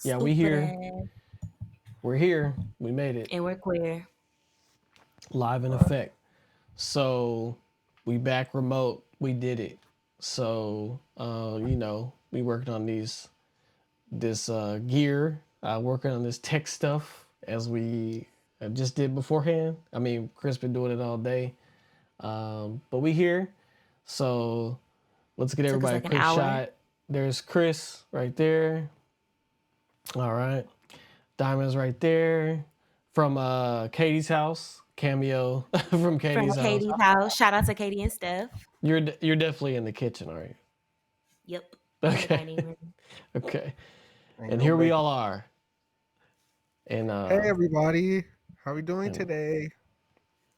Yeah, we Stupid here. ass. We're here. We made it. And we're queer. Live in effect. So we back remote. We did it. So we worked on this gear, working on this tech stuff as we just did beforehand. I mean, Kris been doing it all day. But we here. So let's get Took us everybody a like an quick hour. shot. There's Kris right there. All right. Diamond's right there. From Katie's house. Cameo from From Katie's house. Katie's house. Shout out to Katie and Steph. You're definitely in the kitchen, are you? Yep. In the Okay. dining room. Okay. Ain't And no here we making. all are. And Hey everybody, how we doing today?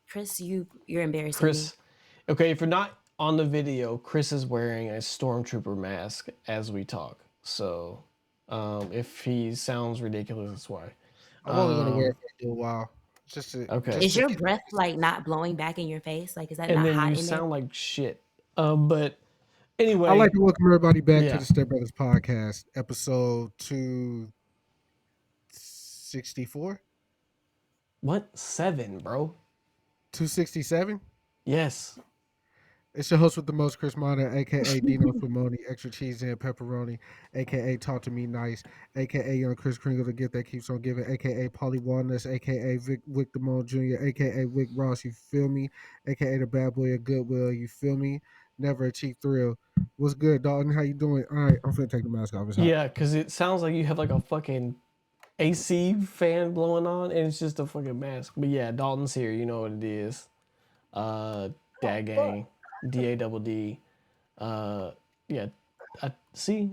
Kris, you're embarrassing me. Kris, okay, if you're not on the video, Kris is wearing a stormtrooper mask as we talk. So if he sounds ridiculous, that's why. I'm only gonna wear it for a little while. Okay. Is your breath like not blowing back in your face? Like, is that And not then hot you in there? sound like shit. But anyway, I'd like to welcome everybody back Yeah. to the StepBrothers podcast, episode 264, what? 7, bro? 267. Yes. It's your host with the most, Kris Minor, aka Dino Spumoni, extra cheese and pepperoni, aka Talk to Me Nice, aka Young Chris Kringle, the gift that keeps on giving, aka Polly Walnuts, aka Vic Damone Jr., aka Wick Ross, you feel me? Aka the bad boy of Goodwill, you feel me? Never a cheap thrill. What's good, Dalton? How you doing? All right, I'm finna take the mask off. It's hot. Yeah, because it sounds like you have like a fucking AC fan blowing on, and it's just a fucking mask. But yeah, Dalton's here. You know what it is. Dad Gang, DADD. Yeah, I see.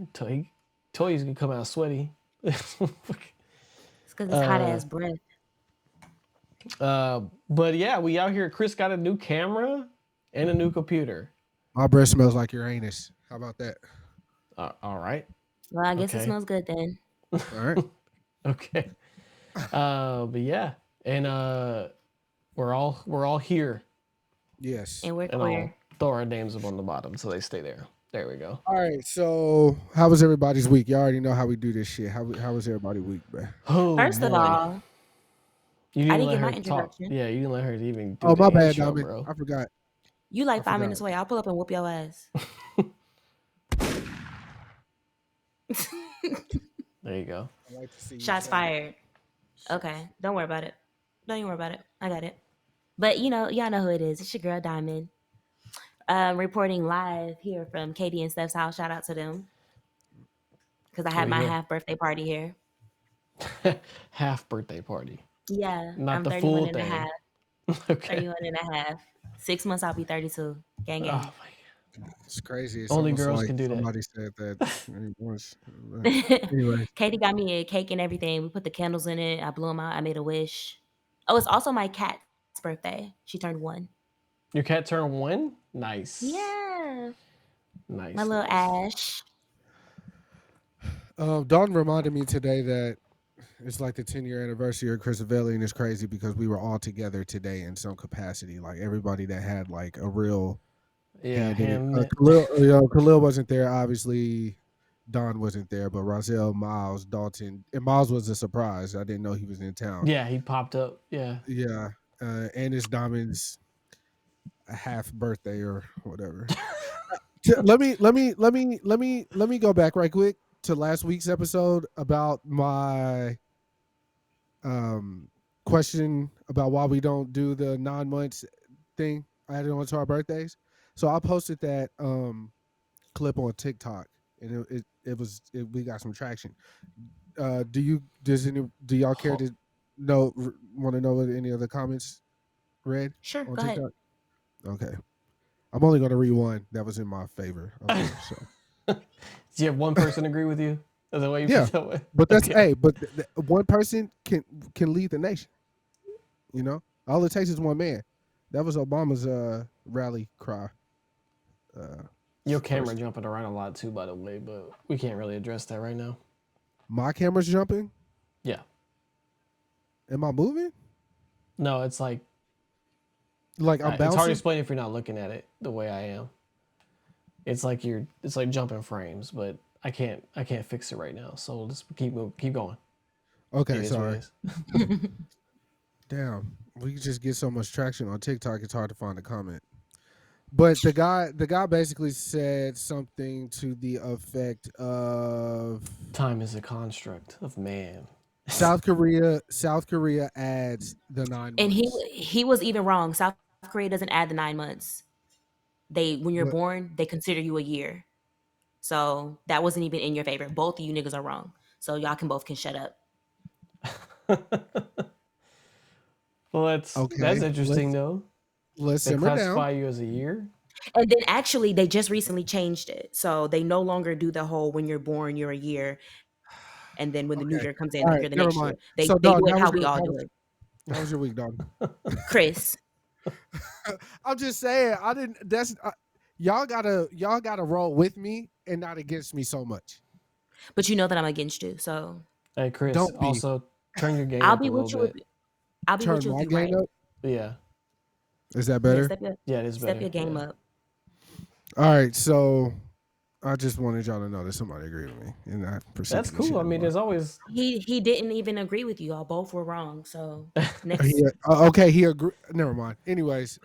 Toys can come out sweaty. It's because it's hot ass breath. But yeah, we out here. Kris got a new camera and a new computer. My breath smells like Uranus. How about that? All right. Well, I guess it Okay. smells good then. All right. Okay. But yeah, and we're all here. Yes. And we're And queer. I'll throw our names up on the bottom so they stay there. There we go. All right. So, how was everybody's week? You already know how we do this shit. How was everybody's week, man? Oh, First of boy. all, You didn't I didn't let get my her talk. introduction. Yeah, you didn't let her even do Oh, the my bad, intro, Diamond. bro. I forgot. you like I 5 forgot. minutes away. I'll pull up and whoop your ass. There you go. I like to see you Shots play. fired. Okay. Don't worry about it. Don't even worry about it. I got it. But y'all know who it is. It's your girl Diamond. Reporting live here from Katie and Steph's house. Shout out to them. Because I had We my here. half birthday party here. Half birthday party. Yeah. Not I'm the 31 full and a thing. half. Okay. 31 and a half. 6 months I'll be 32. Gang gang. Oh my It's crazy. It's Only almost girls like can do that. somebody said that once. Anyway, Katie got me a cake and everything. We put the candles in it. I blew them out. I made a wish. Oh, it's also my cat's birthday. She turned 1. Your cat turned 1? Nice. Yeah. Nice. My little nice. Ash. Dalton reminded me today that it's like the 10-year anniversary of Chris Avelli, and it's crazy because we were all together today in some capacity. Like everybody that had like a real Yeah, hand in it. him. Khalil wasn't there, obviously. Don wasn't there, but Rozelle, Miles, Dalton, and Miles was a surprise. I didn't know he was in town. Yeah, he popped up. Yeah. Yeah, and it's Diamond's half birthday or whatever. let me go back right quick to last week's episode about my question about why we don't do the 9 months thing. I added on to our birthdays, so I posted that clip on TikTok, and we got some traction. Do y'all care to want to know what any of the comments read? Sure, on go ahead. TikTok? Okay. I'm only going to read one that was in my favor. Okay, so. Do you have one person agree with you? Is that why you put that way? But that's one person can lead the nation. You know, all it takes is one man. That was Obama's rally cry. Your camera jumping around a lot too, by the way, but we can't really address that right now. My camera's jumping? Yeah. Am I moving? No, it's like I'm bouncing? It's hard to explain if you're not looking at it the way I am. It's like jumping frames, but I can't fix it right now. So let's keep going. Okay, It is what it sorry. is. Damn, we just get so much traction on TikTok. It's hard to find a comment. But the guy basically said something to the effect of Time is a construct of man. South Korea adds the 9 And months. he was even wrong. South Korea doesn't add the 9 months. When you're What? born, they consider you a year. So that wasn't even in your favor. Both of you niggas are wrong. So y'all can shut up. Well, that's Okay, interesting though. let's They simmer classify down. you as a year. And then actually they just recently changed it. So they no longer do the whole when you're born, you're a year. And then when the new Okay, year comes in, all like right, you're the never next mind. year. They So, they dog, do it how we all do it. how was your week, dog? Chris. I'm just saying, I didn't. That's y'all gotta roll with me and not against me so much. But you know that I'm against you. So Hey, Chris. Don't be. Also, turn your gain I'll up a be little with you if bit. I'll be with Turn you if my you gain right. up. Yeah. Is that Yeah, better? Yeah, it is better. step your game Yeah. up. All right, so I just wanted y'all to know that somebody agreed with me, and I proceeded That's to cool. share I mean, more. there's always He didn't even agree with you. Y'all both were wrong. So next. He, okay, he agreed. Never mind. Anyways,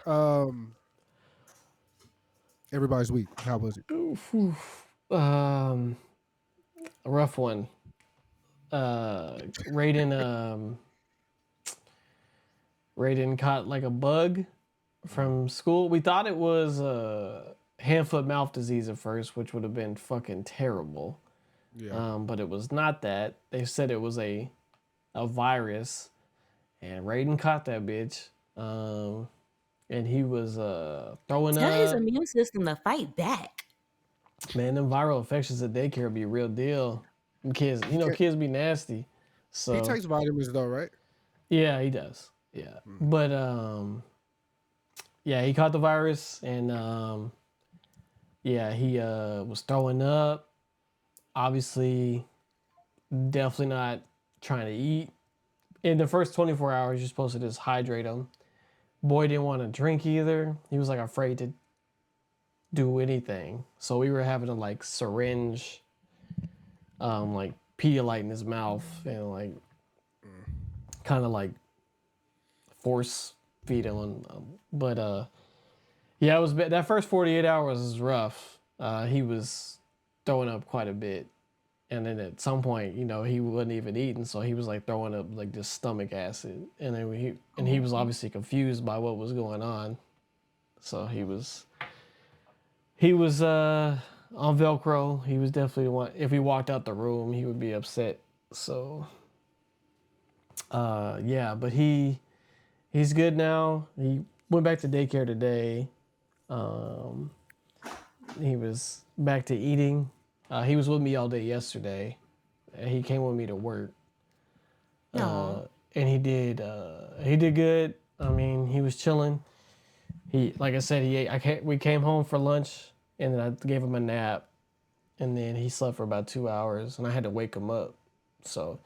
everybody's week. How was it? a rough one. Raiden caught like a bug from school. We thought it was hand foot mouth disease at first, which would have been fucking terrible. Yeah. But it was not that. They said it was a virus, and Raiden caught that bitch. And he was throwing Tell his up. immune system to fight back. Man, them viral infections at daycare be a real deal. Kids, kids be nasty. So He takes vitamins though, right? yeah, he does. Yeah, but yeah, he caught the virus, and yeah, he was throwing up. Obviously, definitely not trying to eat. In the first 24 hours, you're supposed to just hydrate him. Boy didn't want to drink either. He was like afraid to do anything. So we were having to like syringe, like Pedialyte in his mouth and like kind of like force feed him. But yeah, it was that first 48 hours was rough. He was throwing up quite a bit. And then at some point, he wasn't even eating, so he was like throwing up like this stomach acid, and then he was obviously confused by what was going on, so he was on Velcro. He was definitely one. If he walked out the room, he would be upset. So, yeah, but he's good now. He went back to daycare today. He was back to eating. He was with me all day yesterday. He came with me to work. No. And he did good. I mean, he was chilling. Like I said, he ate. We came home for lunch, and then I gave him a nap, and then he slept for about 2 hours, and I had to wake him up. So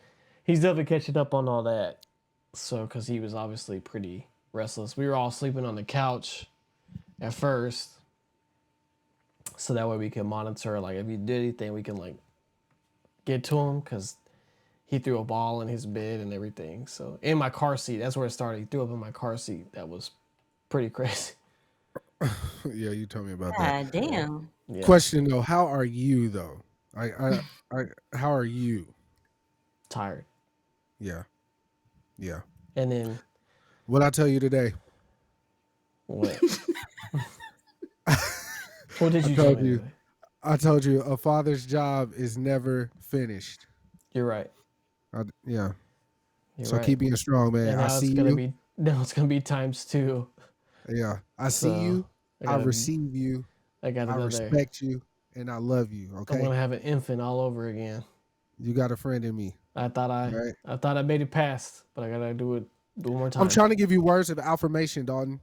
he's definitely catching up on all that. So, because he was obviously pretty restless. We were all sleeping on the couch at first, so that way we can monitor, like, if he did anything, we can, like, get to him, because he threw a ball in his bed and everything. So, in my car seat, that's where it started. He threw up in my car seat. That was pretty crazy. Yeah, you told me about that. God damn. Yeah. Question though, how are you though? How are you? Tired. Yeah. And then What I tell you today? what? What did you told tell me? you. Today? I told you a father's job is never finished. You're right. Yeah. You're So right. keep being strong, man. And I see you. Now it's gonna be times 2. Yeah. I So, see you. I receive you. I got I another. respect you, and I love you. I'm Okay. gonna have an infant all over again. You got a friend in me. I thought I made it past, but I gotta do it one more time. I'm trying to give you words of affirmation, Dalton.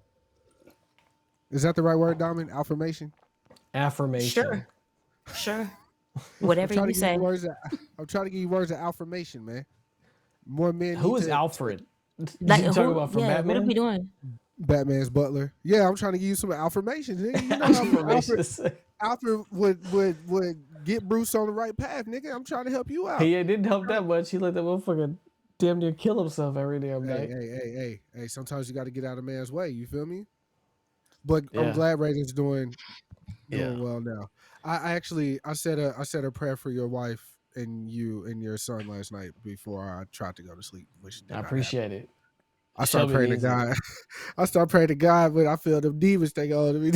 Is that the right word, Diamond? Affirmation? Affirmation. Sure. Whatever you say. I'm trying to give you words of affirmation, man. More men. Who is Alfred? Like, you talking about from Batman? What are we doing? Batman's butler. Yeah, I'm trying to give you some affirmations. Nigga. You know how Alfred would get Bruce on the right path, nigga. I'm trying to help you out. He didn't help that much. He let that motherfucker damn near kill himself every damn night. Hey. Sometimes you got to get out of man's way. You feel me? But I'm Yeah. glad Raiden's doing well now. I said a prayer for your wife and you and your son last night before I tried to go to sleep. Which I appreciate it. I start praying to God. I start praying to God, but I feel them demons take hold of me.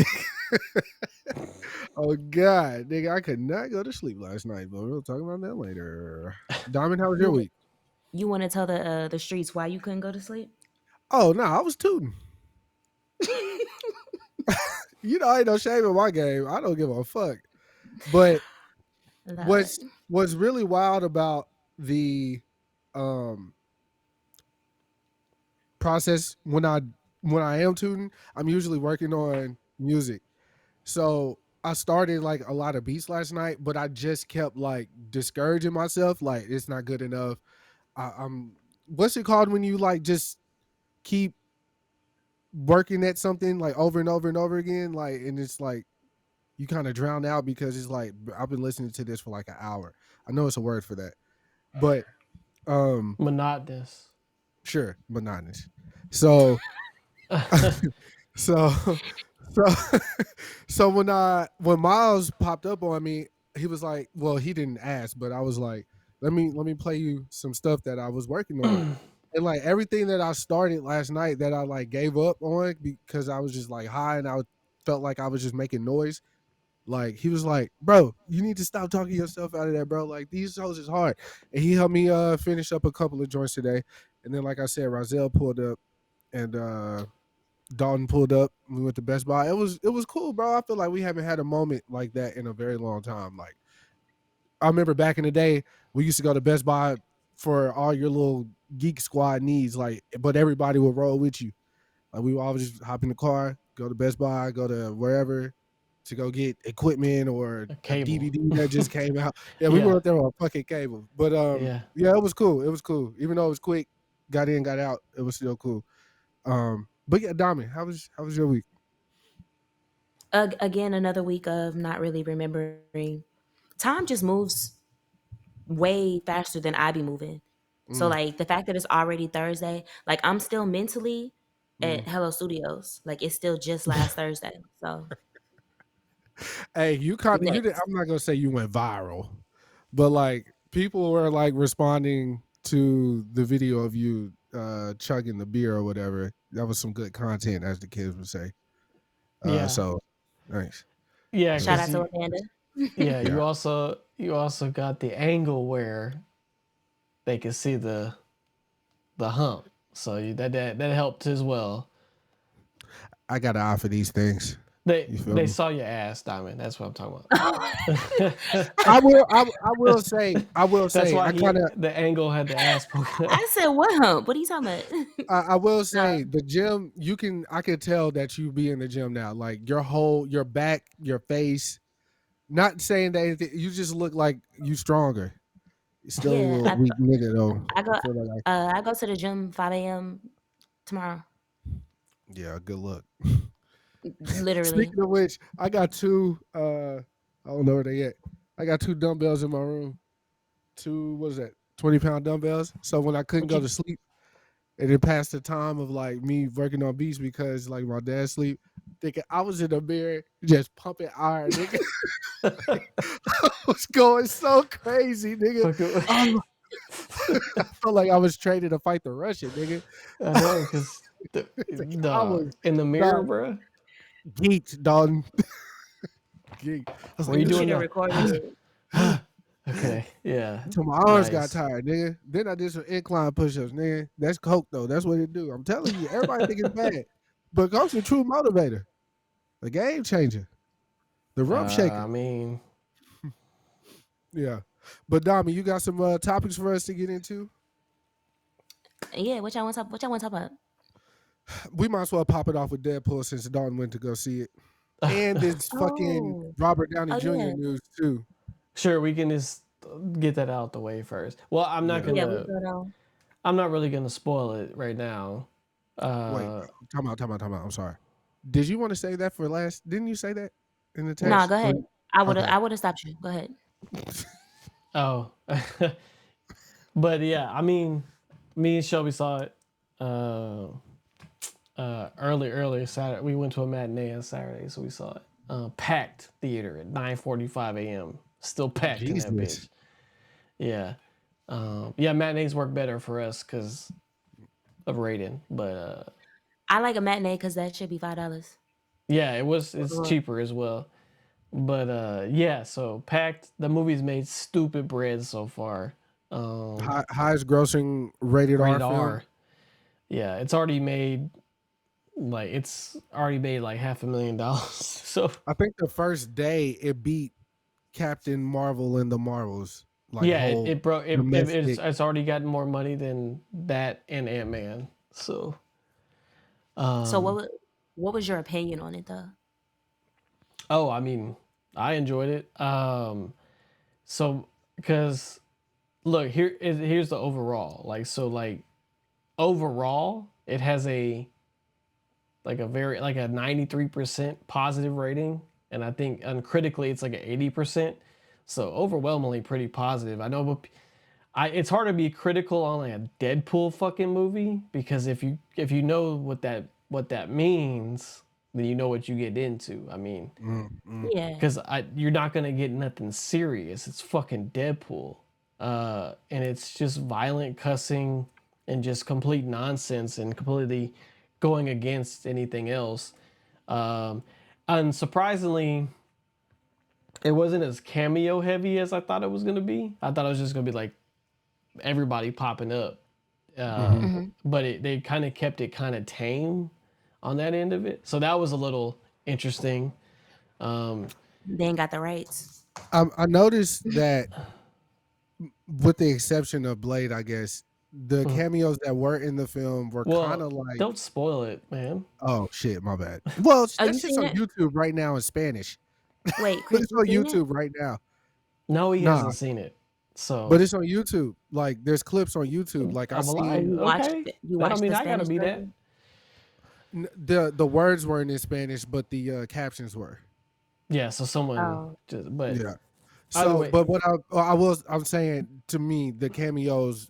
Oh God, nigga, I could not go to sleep last night, but we'll talk about that later. Diamond, how was your week? You want to tell the streets why you couldn't go to sleep? Oh no, I was tooting. You know, ain't no shame in my game. I don't give a fuck. But what's really wild about the process when I am tooting, I'm usually working on music. So I started like a lot of beats last night, but I just kept like discouraging myself. Like it's not good enough. I'm what's it called when you like just keep working at something like over and over and over again, like, and it's like you kind of drown out because it's like I've been listening to this for like an hour. I know it's a word for that, but monotonous. Sure, monotonous. So so so when Miles popped up on me, he was like, well, he didn't ask, but I was like, let me play you some stuff that I was working on. And like everything that I started last night that I like gave up on because I was just like high and I felt like I was just making noise. Like he was like, bro, you need to stop talking yourself out of that, bro. Like these shows is hard. And he helped me finish up a couple of joints today. And then like I said, Rozelle pulled up and Dalton pulled up. We went to Best Buy. It was cool, bro. I feel like we haven't had a moment like that in a very long time. Like I remember back in the day, we used to go to Best Buy for all your little geek squad needs, like, but everybody would roll with you. Like we would always just hop in the car, go to Best Buy, go to wherever to go get equipment or a DVD that just came out. Yeah, we went there on a fucking cable. But yeah, it was cool. It was cool. Even though it was quick, got in, got out, it was still cool. But yeah, Dami, how was your week? Again, another week of not really remembering. Time just moves way faster than I be moving. So like the fact that it's already Thursday, like I'm still mentally at Hello Studios. Like it's still just last Thursday. So hey, you I'm not gonna say you went viral, but like people were like responding to the video of you chugging the beer or whatever. That was some good content, as the kids would say. So thanks. Yeah, shout out to Amanda. Yeah, you also got the angle where they could see the hump, so that helped as well. I got an eye for these things. They saw your ass, Diamond. That's what I'm talking about. I will say. That's why the angle had the ass poking. I said, what hump? What are you talking about? I will say the gym. I could tell that you be in the gym now. Like your back, your face. Not saying that anything. You just look like you stronger. You're still a little weak nigga though. I go to the gym 5 a.m. tomorrow. Yeah, good luck. Literally. Speaking of which, I got two. I don't know where they at. I got 2 dumbbells in my room. 2, what is that? 20-pound dumbbells. So when I couldn't go to sleep, and it passed the time of like me working on beats because like my dad sleep, thinking I was in the mirror just pumping iron, nigga. I was going so crazy, nigga. I felt like I was training to fight the Russian, nigga. I know, because in the mirror, bro. Geeked, Dalton. Geeked. What are you doing now? Okay, yeah. Until my arms got tired, nigga. Then I did some incline push-ups, nigga. That's coke, though. That's what it do. I'm telling you, everybody think it's bad. But coke's a true motivator. The game changer. The rump shaker. I mean. Yeah. But, Dami, you got some topics for us to get into? Yeah, what y'all want to talk about? We might as well pop it off with Deadpool since Dalton went to go see it. And this fucking Robert Downey Jr. news, too. Sure, we can just get that out the way first. Well, I'm not gonna. I'm not really gonna spoil it right now. Wait, time out. I'm sorry. Did you want to say that for last? Didn't you say that in the text? Nah, go ahead. I would have stopped you. Go ahead. Oh, but yeah, I mean, me and Shelby saw it early Saturday. We went to a matinee on Saturday, so we saw it packed theater at 9:45 a.m. Still packed in that Jesus. bitch. Yeah, yeah, matinees work better for us because of rating, but I like a matinee because that should be $5. yeah, it's cheaper as well. But yeah, so packed. The movie's made stupid bread so far. Highest grossing rated R Rated film. R. Yeah, it's already made like $500,000. So I think the first day it beat Captain Marvel and the Marvels. Like yeah, whole it broke. domestic. It's already gotten more money than that and Ant-Man. So So what was your opinion on it though? oh, I mean, I enjoyed it. So because look here's the overall. Like overall, it has a very like a 93% positive rating, and I think uncritically it's like an 80%. So overwhelmingly pretty positive. I know, but it's hard to be critical on like a Deadpool fucking movie because if you know what that means, then you know what you get into. I mean, Yeah. because you're not gonna get nothing serious. It's fucking Deadpool, and it's just violent cussing and just complete nonsense and completely going against anything else. Unsurprisingly, it wasn't as cameo heavy as I thought it was gonna be. I thought it was just gonna be like everybody popping up, but they kind of kept it kind of tame on that end of it. So that was a little interesting. They ain't got the rights. I noticed that, with the exception of Blade, I guess the cameos that were in the film were kind Well, of like, don't spoil it, man. oh shit, my bad. Well, Oh, that you shit's seen on it? YouTube right now in Spanish. Wait, But Chris, it's you on seen it? YouTube right now. No, he Nah, hasn't seen it. So, but it's on YouTube. Like there's clips on YouTube. Like I I'm So alive. seen you That don't watched mean the I gotta Spanish be that. version? the words weren't in Spanish, but the captions were. Yeah. So someone Oh. just, but Yeah. either So, way, but what I'm saying, to me, the cameos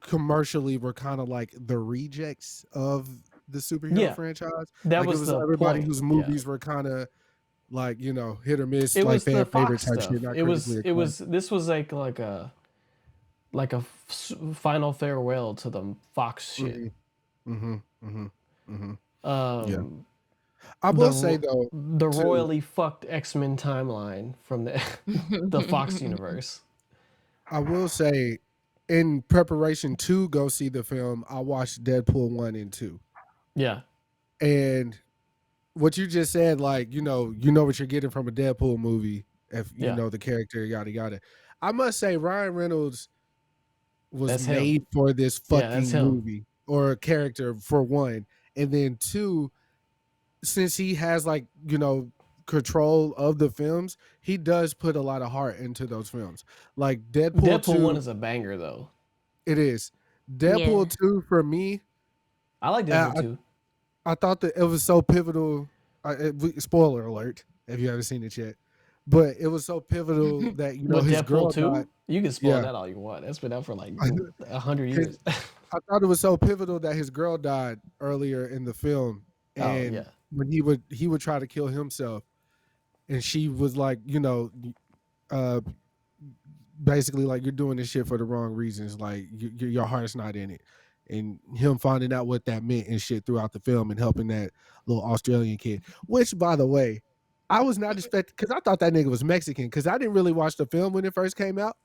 commercially were kind of like the rejects of the superhero yeah, franchise. that Like it was was the everybody point. whose Yeah. movies were kind of like, hit or miss, It like was the fan favorite Fox type shit, stuff. not It was critically it acclaimed. was this was like a final farewell to the Fox shit. Mm-hmm. Mm-hmm. Mm-hmm. Yeah. Um, I will say though, the too, royally fucked X-Men timeline from the Fox universe. I will say, in preparation to go see the film, I watched Deadpool 1 and 2. Yeah. And what you just said, like, what you're getting from a Deadpool movie if you Yeah. know the character, yada yada. I must say Ryan Reynolds was That's him. made for this Yeah, that's fucking him. movie, or character, for one. And then two, since he has like, control of the films, he does put a lot of heart into those films. Like Deadpool Deadpool 1 2, is a banger though. it is. Yeah. Deadpool 2 for me, I like uh, Deadpool 2. I thought that it was so pivotal. Spoiler alert if you haven't seen it yet, but it was so pivotal that With his Deadpool girl died. 2, you can spoil Yeah, that all you want. That's been out for like 100 his, years. I thought it was so pivotal that his girl died earlier in the film, Oh, and yeah. when he would try to kill himself, and she was like, uh, basically like, you're doing this shit for the wrong reasons. Like your heart's not in it. And him finding out what that meant and shit throughout the film, and helping that little Australian kid, which, by the way, I was not expecting, because I thought that nigga was Mexican, because I didn't really watch the film when it first came out.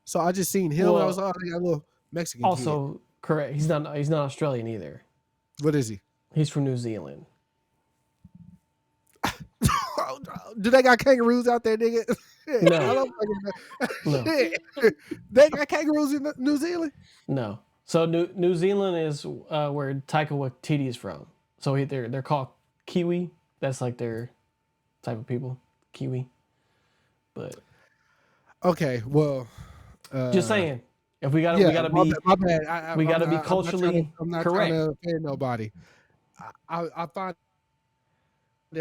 So I just seen him and I was Well, like, oh, yeah, a little Mexican kid. also correct. He's not Australian either. What is he? He's from New Zealand. Do they got kangaroos out there, nigga? Shit, I No. don't fucking know. No. Shit. They got kangaroos in New Zealand? No. So New Zealand is where Taika Waititi is from. So they're called Kiwi. That's like their type of people, Kiwi. But Okay, well, just saying, if we yeah, gotta my be bad. My bad. we gotta be I'm not trying culturally to, I'm not trying correct. to offend nobody. I find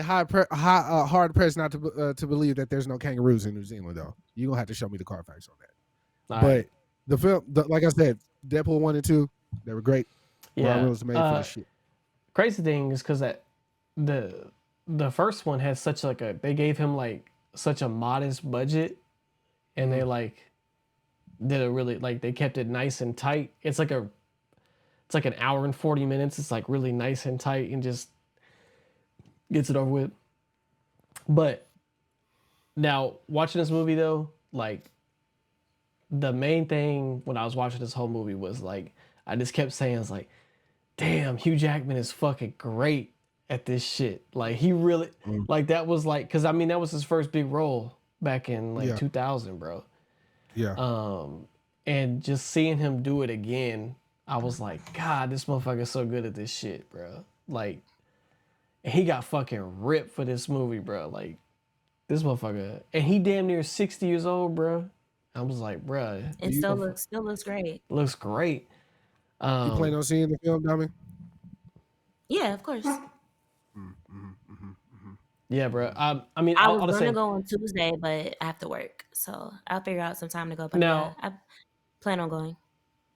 hard pressed not to believe that there's no kangaroos in New Zealand though. You gonna have to show me the Carfax on that. All But right. the film, like I said, Deadpool 1 and 2, they were great. Ryan Yeah. Reynolds made for the shit. Crazy thing is because that the first one had such like a they gave him like such a modest budget, and they like did a really like they kept it nice and tight. It's like an hour and 40 minutes. It's like really nice and tight and just gets it over with. But now watching this movie though, like the main thing when I was watching this whole movie was like I just kept saying it's like, damn, Hugh Jackman is fucking great at this shit. Like he really like that was like because I mean that was his first big role back in like 2000, bro. Yeah. And just seeing him do it again, I was like, God, this motherfucker's so good at this shit, bro. Like, he got fucking ripped for this movie, bro. Like, this motherfucker, and he damn near 60 years old, bro. I was like, bro, It still looks great. Looks great. You plan on seeing the film, Dami? Yeah, of course. Yeah, bro. I mean, I I'll was just gonna say go on Tuesday, but I have to work, so I'll figure out some time to go. But now. yeah, I plan on going.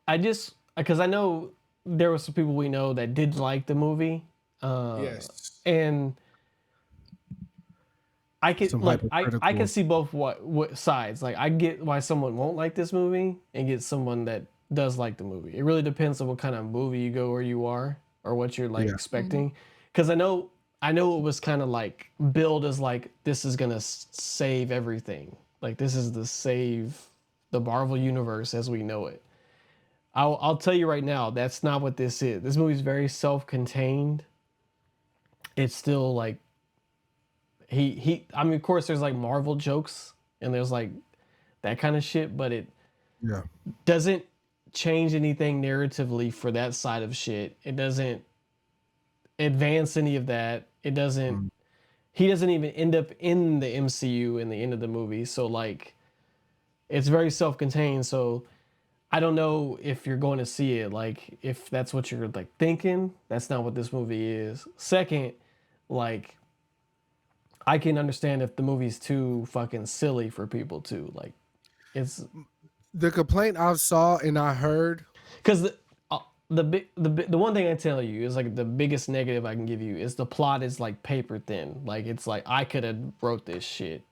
I just because I know there were some people we know that did like the movie. Yes. And I can Some like I can hypocritical. see both what sides. Like I get why someone won't like this movie and get someone that does like the movie. It really depends on what kind of movie you go where you are or what you're like expecting. Because I know it was kind of like billed as like this is gonna save everything. Like this is the save the Marvel universe as we know it. I'll tell you right now, that's not what this is. This movie's very self-contained. It's still like I mean, of course there's like Marvel jokes and there's like that kind of shit, but it doesn't change anything narratively for that side of shit. It doesn't advance any of that. It doesn't he doesn't even end up in the MCU in the end of the movie. So like it's very self-contained. So I don't know if you're going to see it, like if that's what you're like thinking. That's not what this movie is. Second, like I can understand if the movie's too fucking silly for people too. Like it's the complaint I saw and I heard because the one thing I tell you is like the biggest negative I can give you is the plot is like paper thin. Like it's like I could have wrote this shit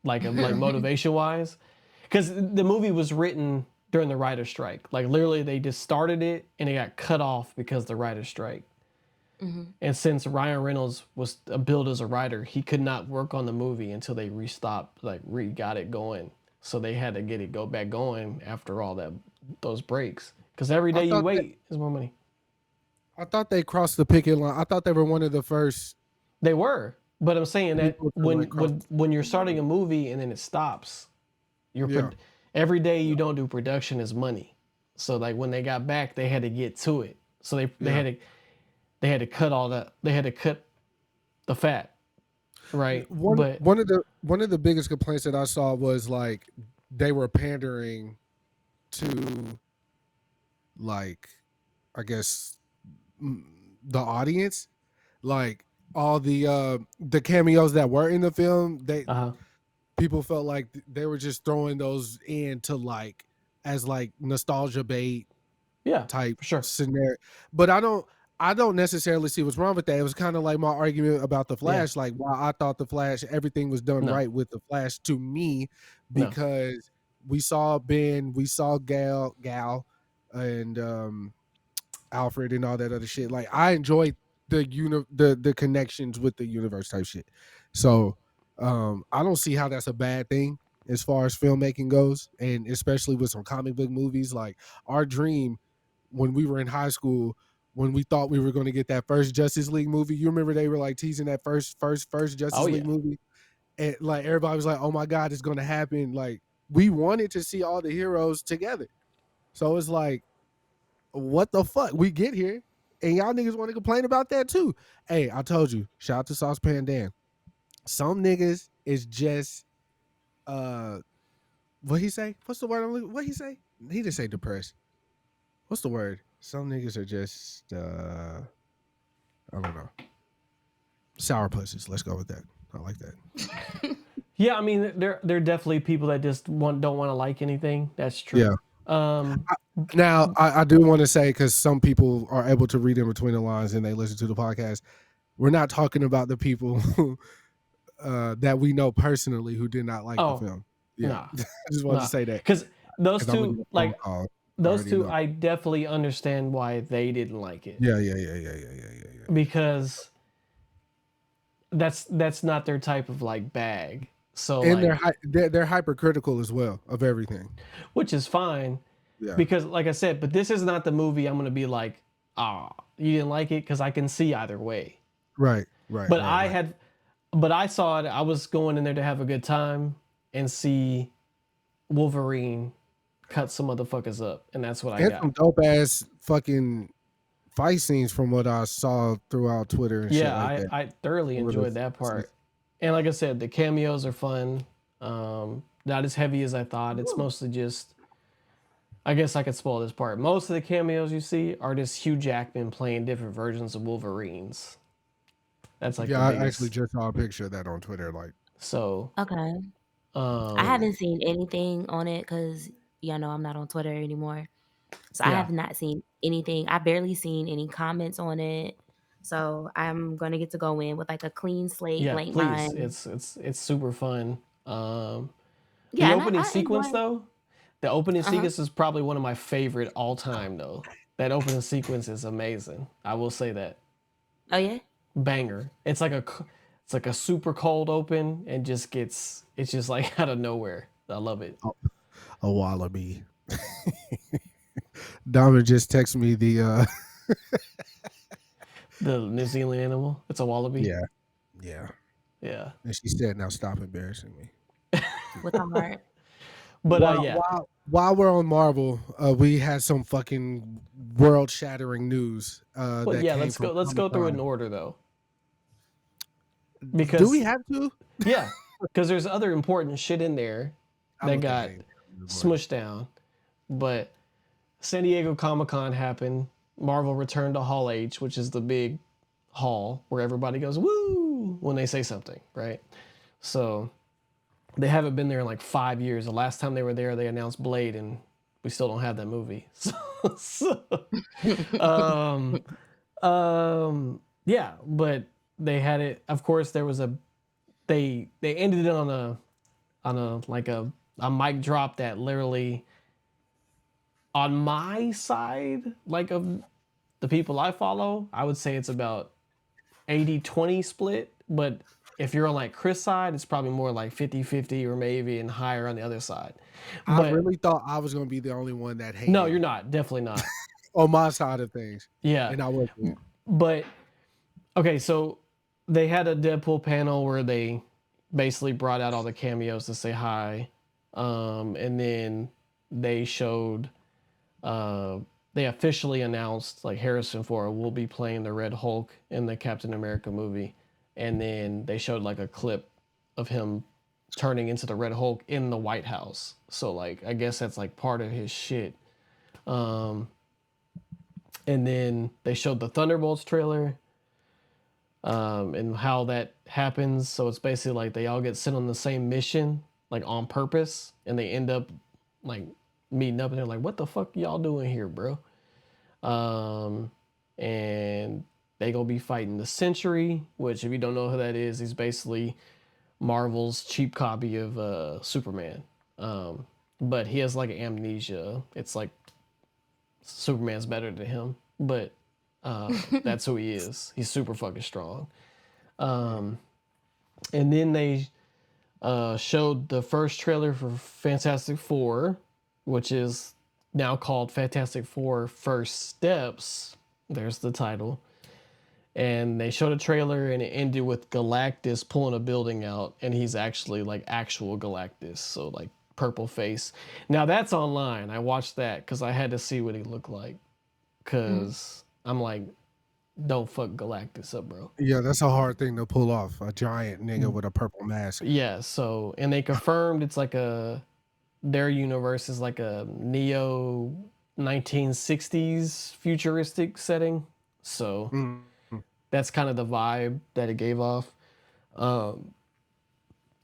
like motivation wise, because the movie was written during the writer's strike. Like literally they just started it and it got cut off because of the writer's strike. And since Ryan Reynolds was billed as a writer, he could not work on the movie until they got it going. So they had to get it back going after all those breaks. Because every day you wait is more money. I thought they crossed the picket line. I thought they were one of the first. They were, but I'm saying that when you're starting a movie and then it stops, every day you don't do production is money. So like when they got back, they had to get to it. So they had to cut all that. They had to cut the fat, right? One of the biggest complaints that I saw was like they were pandering to, like, I guess the audience, like all the cameos that were in the film. People felt like they were just throwing those in to like as like nostalgia bait, type scenario. But I don't necessarily see what's wrong with that. It was kind of like my argument about the Flash. Like, why I thought the Flash, everything was done right with the Flash to me, because we saw Ben, we saw Gal, and Alfred and all that other shit. Like, I enjoyed the connections with the universe type shit. So I don't see how that's a bad thing as far as filmmaking goes, and especially with some comic book movies. Like our dream when we were in high school, when we thought we were going to get that first Justice League movie. You remember they were like teasing that first Justice League movie, and like everybody was like, "Oh my God, it's going to happen!" Like we wanted to see all the heroes together. So it's like, what the fuck? We get here, and y'all niggas want to complain about that too. Hey, I told you. Shout out to Saucepan Dan. Some niggas is just what he say? What's the word I'm looking? What he say? He didn't say depressed. What's the word? Some niggas are just I don't know. Sour pussies. Let's go with that. I like that. Yeah, I mean, there are definitely people that just don't want to like anything. That's true. Yeah. Now, I do want to say, because some people are able to read in between the lines and they listen to the podcast, we're not talking about the people who, that we know personally who did not like the film. Yeah, Nah, I just wanted to say that because those I'm gonna two, get a phone like call. those two, know. I definitely understand why they didn't like it. Yeah. Because that's not their type of like bag. So And like, they're hypercritical as well of everything, which is fine. Yeah. Because like I said, but this is not the movie I'm gonna be like, you didn't like it, because I can see either way. Right. But I saw it. I was going in there to have a good time and see Wolverine cut some motherfuckers up, and that's what I got. Some dope ass fucking fight scenes from what I saw throughout Twitter and shit like that. I thoroughly enjoyed that part. And like I said, the cameos are fun. Not as heavy as I thought. It's mostly just, I guess I could spoil this part. Most of the cameos you see are just Hugh Jackman playing different versions of Wolverines. That's like I actually just saw a picture of that on Twitter. Like, so Okay. I haven't seen anything on it because y'all know I'm not on Twitter anymore. So I have not seen anything. I barely seen any comments on it. So I'm gonna get to go in with like a clean slate, blank mind. It's super fun. The Yeah, opening I sequence enjoy. though, the opening sequence is probably one of my favorite all time though. That opening sequence is amazing. I will say that. Oh yeah. Banger. It's like a super cold open and it's just like out of nowhere. I love it. A wallaby. Diamond just texted me the New Zealand animal. It's a wallaby. Yeah. Yeah. And she said, "Now stop embarrassing me." With a heart. But while we're on Marvel, we had some fucking world-shattering news. Let's go through it in order though. Because do we have to? Yeah, because there's other important shit in there that got smushed down. But San Diego Comic-Con happened. Marvel returned to Hall H, which is the big hall where everybody goes woo when they say something, right? So they haven't been there in like 5 years. The last time they were there, they announced Blade, and we still don't have that movie. Yeah, but they had it. Of course, there was they ended it on a mic drop that literally, on my side, like of the people I follow, I would say it's about 80-20 split. But if you're on like Kris' side, it's probably more like 50-50 or maybe and higher on the other side. I really thought I was going to be the only one that hated. No, you're not. Definitely not. On my side of things. Yeah. And I wasn't. But, okay, so they had a Deadpool panel where they basically brought out all the cameos to say hi. And then they showed, they officially announced like Harrison Ford will be playing the Red Hulk in the Captain America movie. And then they showed like a clip of him turning into the Red Hulk in the White House. So like, I guess that's like part of his shit. And then they showed the Thunderbolts trailer, and how that happens. So it's basically like they all get sent on the same mission, like on purpose, and they end up like meeting up, and they're like, "What the fuck y'all doing here, bro?" And they gonna be fighting the Sentry, which if you don't know who that is, he's basically Marvel's cheap copy of Superman. But he has like amnesia. It's like Superman's better than him, but that's who he is. He's super fucking strong. And then they showed the first trailer for Fantastic Four, which is now called Fantastic Four First Steps. There's the title. And they showed a trailer and it ended with Galactus pulling a building out, and he's actually like actual Galactus, so like purple face. Now that's online. I watched that because I had to see what he looked like, because I'm like, don't fuck Galactus up, bro. Yeah, that's a hard thing to pull off. A giant nigga with a purple mask. Yeah, so, and they confirmed it's like their universe is like a neo 1960s futuristic setting. So That's kind of the vibe that it gave off. And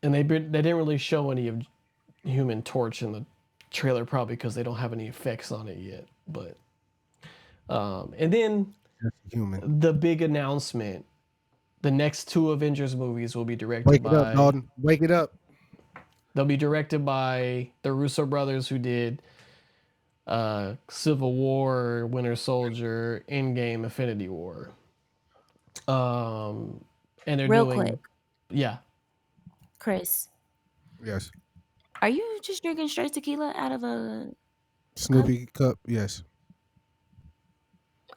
they didn't really show any of Human Torch in the trailer, probably because they don't have any effects on it yet. But and then Human. the big announcement: the next 2 Avengers movies will be directed Wake by. it up, Dalton. Wake it up. They'll be directed by the Russo brothers, who did Civil War, Winter Soldier, Endgame, Infinity War. And they're Real doing, quick, yeah. Kris, Yes. are you just drinking straight tequila out of a Snoopy cup. Yes.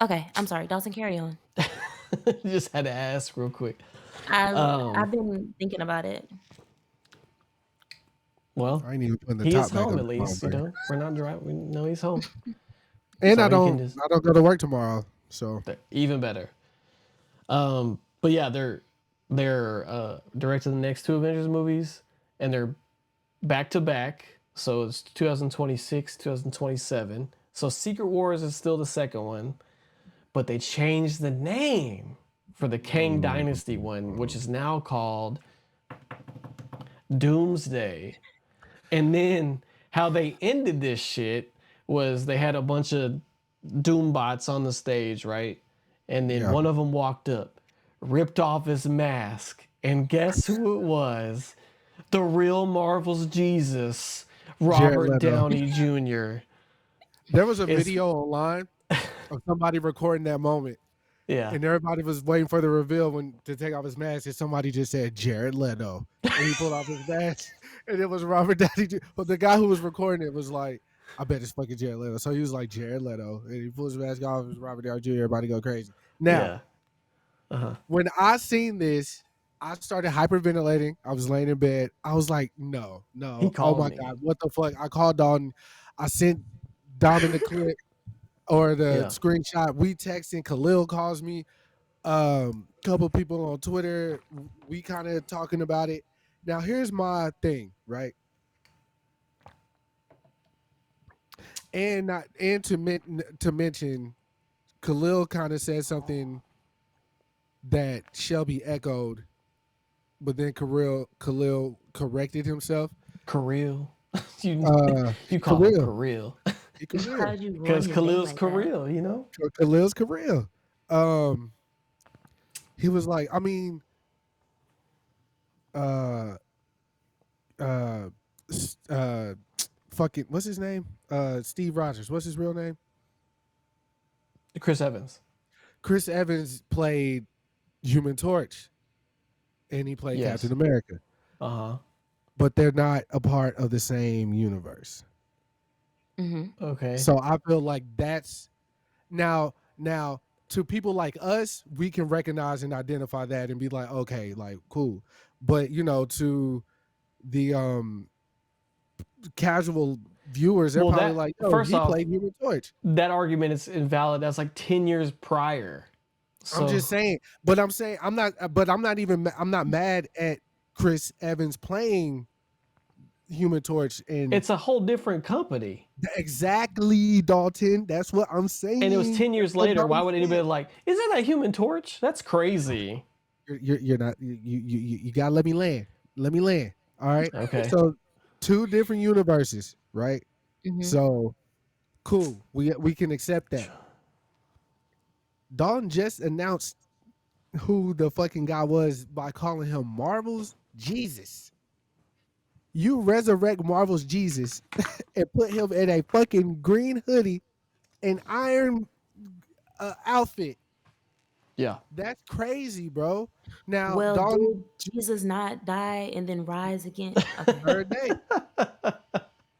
Okay, I'm sorry. Dalton, carry on. Just had to ask real quick. I've been thinking about it. Well, I ain't even putting the he top is back home on at the least. phone, You know, we're not driving. We know he's home. and So I he can don't just- go to work tomorrow. So Even better. But yeah, they're directing the next 2 Avengers movies, and they're back to back. So it's 2026, 2027. So Secret Wars is still the second one, but they changed the name for the Kang Dynasty one, which is now called Doomsday. And then how they ended this shit was they had a bunch of Doom bots on the stage, right? And then Yeah. one of them walked up, ripped off his mask, and guess who it was? The real Marvel's Jesus, Robert Leto. Downey Jr. There was a It's- video online of somebody recording that moment, Yeah. and everybody was waiting for the reveal to take off his mask, and somebody just said Jared Leto, and he pulled off his mask, and it was Robert Downey Jr. But the guy who was recording it was like, I bet it's fucking Jared Leto. So he was like Jared Leto, and he pulls his mask off. It was Robert Downey Jr. Everybody go crazy. Now, Yeah. when I seen this, I started hyperventilating. I was laying in bed. I was like, no. He Oh called my me. God, what the fuck? I called Dalton. I sent Dalton the clip or the Yeah. screenshot. We texting. Khalil calls me. Couple people on Twitter. We kind of talking about it. Now, here's my thing, right? And to mention, Khalil kind of said something that Shelby echoed, but then Khalil corrected himself. Khalil. you call Khalil. him Khalil. How'd you ruin Because his name Khalil's like that? Khalil, you know? Khalil's Khalil. He was like, I mean, fucking, what's his name? Steve Rogers. What's his real name? Chris Evans. Chris Evans played Human Torch, and he played Yes. Captain America. Uh-huh. But they're not a part of the same universe. Mm-hmm. Okay. So I feel like that's now to people like us, we can recognize and identify that and be like, okay, like cool. But to the casual viewers, they're Well, probably that- like, yo, first he off- played Human Torch. that argument is invalid. That's like 10 years prior. So, I'm just saying, I'm not mad at Chris Evans playing Human Torch, and it's a whole different company. exactly, Dalton. That's what I'm saying. And it was 10 years That's what later. I'm Why would saying. anybody like, isn't that Human Torch? That's crazy. You're not. You gotta let me land. Let me land. All right. Okay. So 2 different universes, right? Mm-hmm. So cool. We can accept that. Dalton just announced who the fucking guy was by calling him Marvel's Jesus. You resurrect Marvel's Jesus and put him in a fucking green hoodie and iron outfit. Yeah. That's crazy, bro. Now, Well, Dalton, did Jesus not die and then rise again? Okay. third day.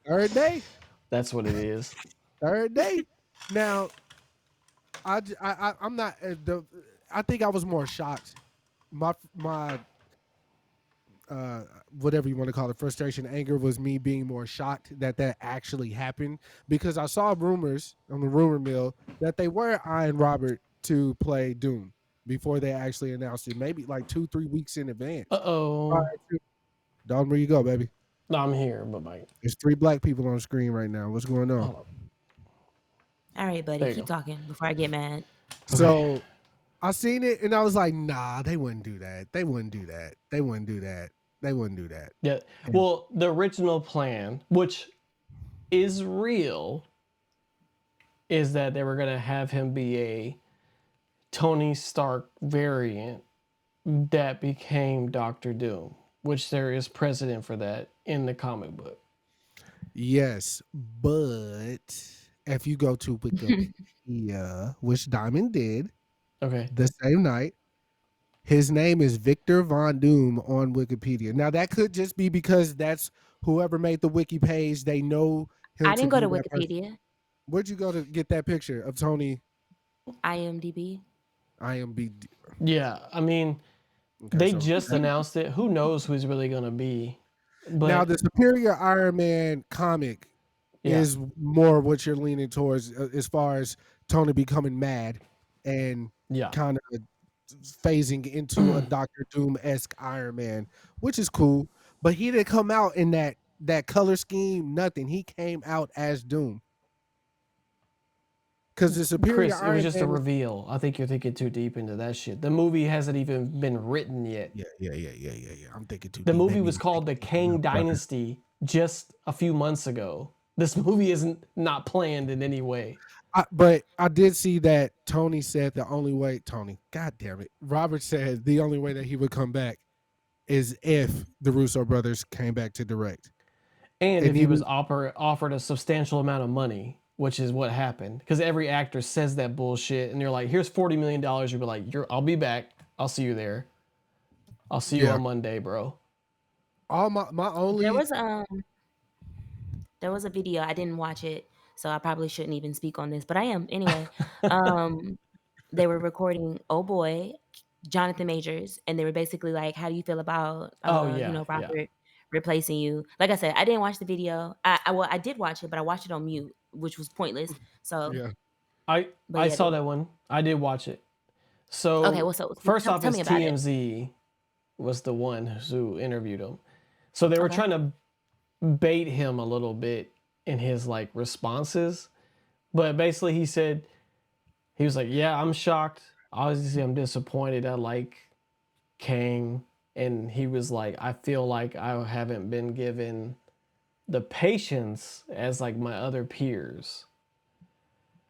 Third day. That's what it is. Third day. Now, I'm not I think I was more shocked. My whatever you want to call it, frustration, anger was me being more shocked that actually happened, because I saw rumors on the rumor mill that they were eyeing Robert to play Doom before they actually announced it, maybe like 2-3 weeks in advance. Uh-oh. Dalton, where you go, baby? No, I'm here, but like, There's 3 black people on screen right now. What's going on? hold on. All right, There buddy. you Keep go. talking before I get mad. So I seen it and I was like, nah, they wouldn't do that. They wouldn't do that. They wouldn't do that. They wouldn't do that. Yeah. Well, the original plan, which is real, is that they were going to have him be a Tony Stark variant that became Doctor Doom, which there is precedent for that in the comic book. Yes, but if you go to Wikipedia, which Diamond did Okay. the same night, his name is Victor Von Doom on Wikipedia. Now that could just be because that's whoever made the wiki page. They know him I to didn't go be to that person. Wikipedia. Where'd you go to get that picture of Tony? IMDb. IMB. Yeah. I mean, Okay, they so just announced it. Who knows who he's really going to be? But now the Superior Iron Man comic yeah. is more what you're leaning towards as far as Tony becoming mad and Yeah. kind of phasing into a Doctor Doom-esque Iron Man, which is cool. But he didn't come out in that color scheme, nothing. He came out as Doom. Because the Superior Chris, it Iron was just a Man reveal. I think you're thinking too deep into that shit. The movie hasn't even been written yet. Yeah. I'm thinking too The deep. movie Maybe was called The Kang Dynasty just a few months ago. This movie isn't not planned in any way. But I did see that Tony said the only way, God damn it. Robert said the only way that he would come back is if the Russo brothers came back to direct. And if he was offered a substantial amount of money, which is what happened. Because every actor says that bullshit, and they're like, here's $40 million. You'll be like, I'll be back. I'll see you there. I'll see you on Monday, bro. All my only There was a video. I didn't watch it, so I probably shouldn't even speak on this, but I am anyway. They were recording Oh Boy, Jonathan Majors, and they were basically like, "How do you feel about Robert replacing you?" Like I said, I didn't watch the video. I did watch it, but I watched it on mute, which was pointless. So I saw that one. I did watch it. So okay, well, so first tell off, me is about TMZ was the one who interviewed him. So they were trying to bait him a little bit in his like responses, but basically he was like, yeah, I'm shocked, obviously I'm disappointed, I like Kang, and he was like, I feel like I haven't been given the patience as like my other peers.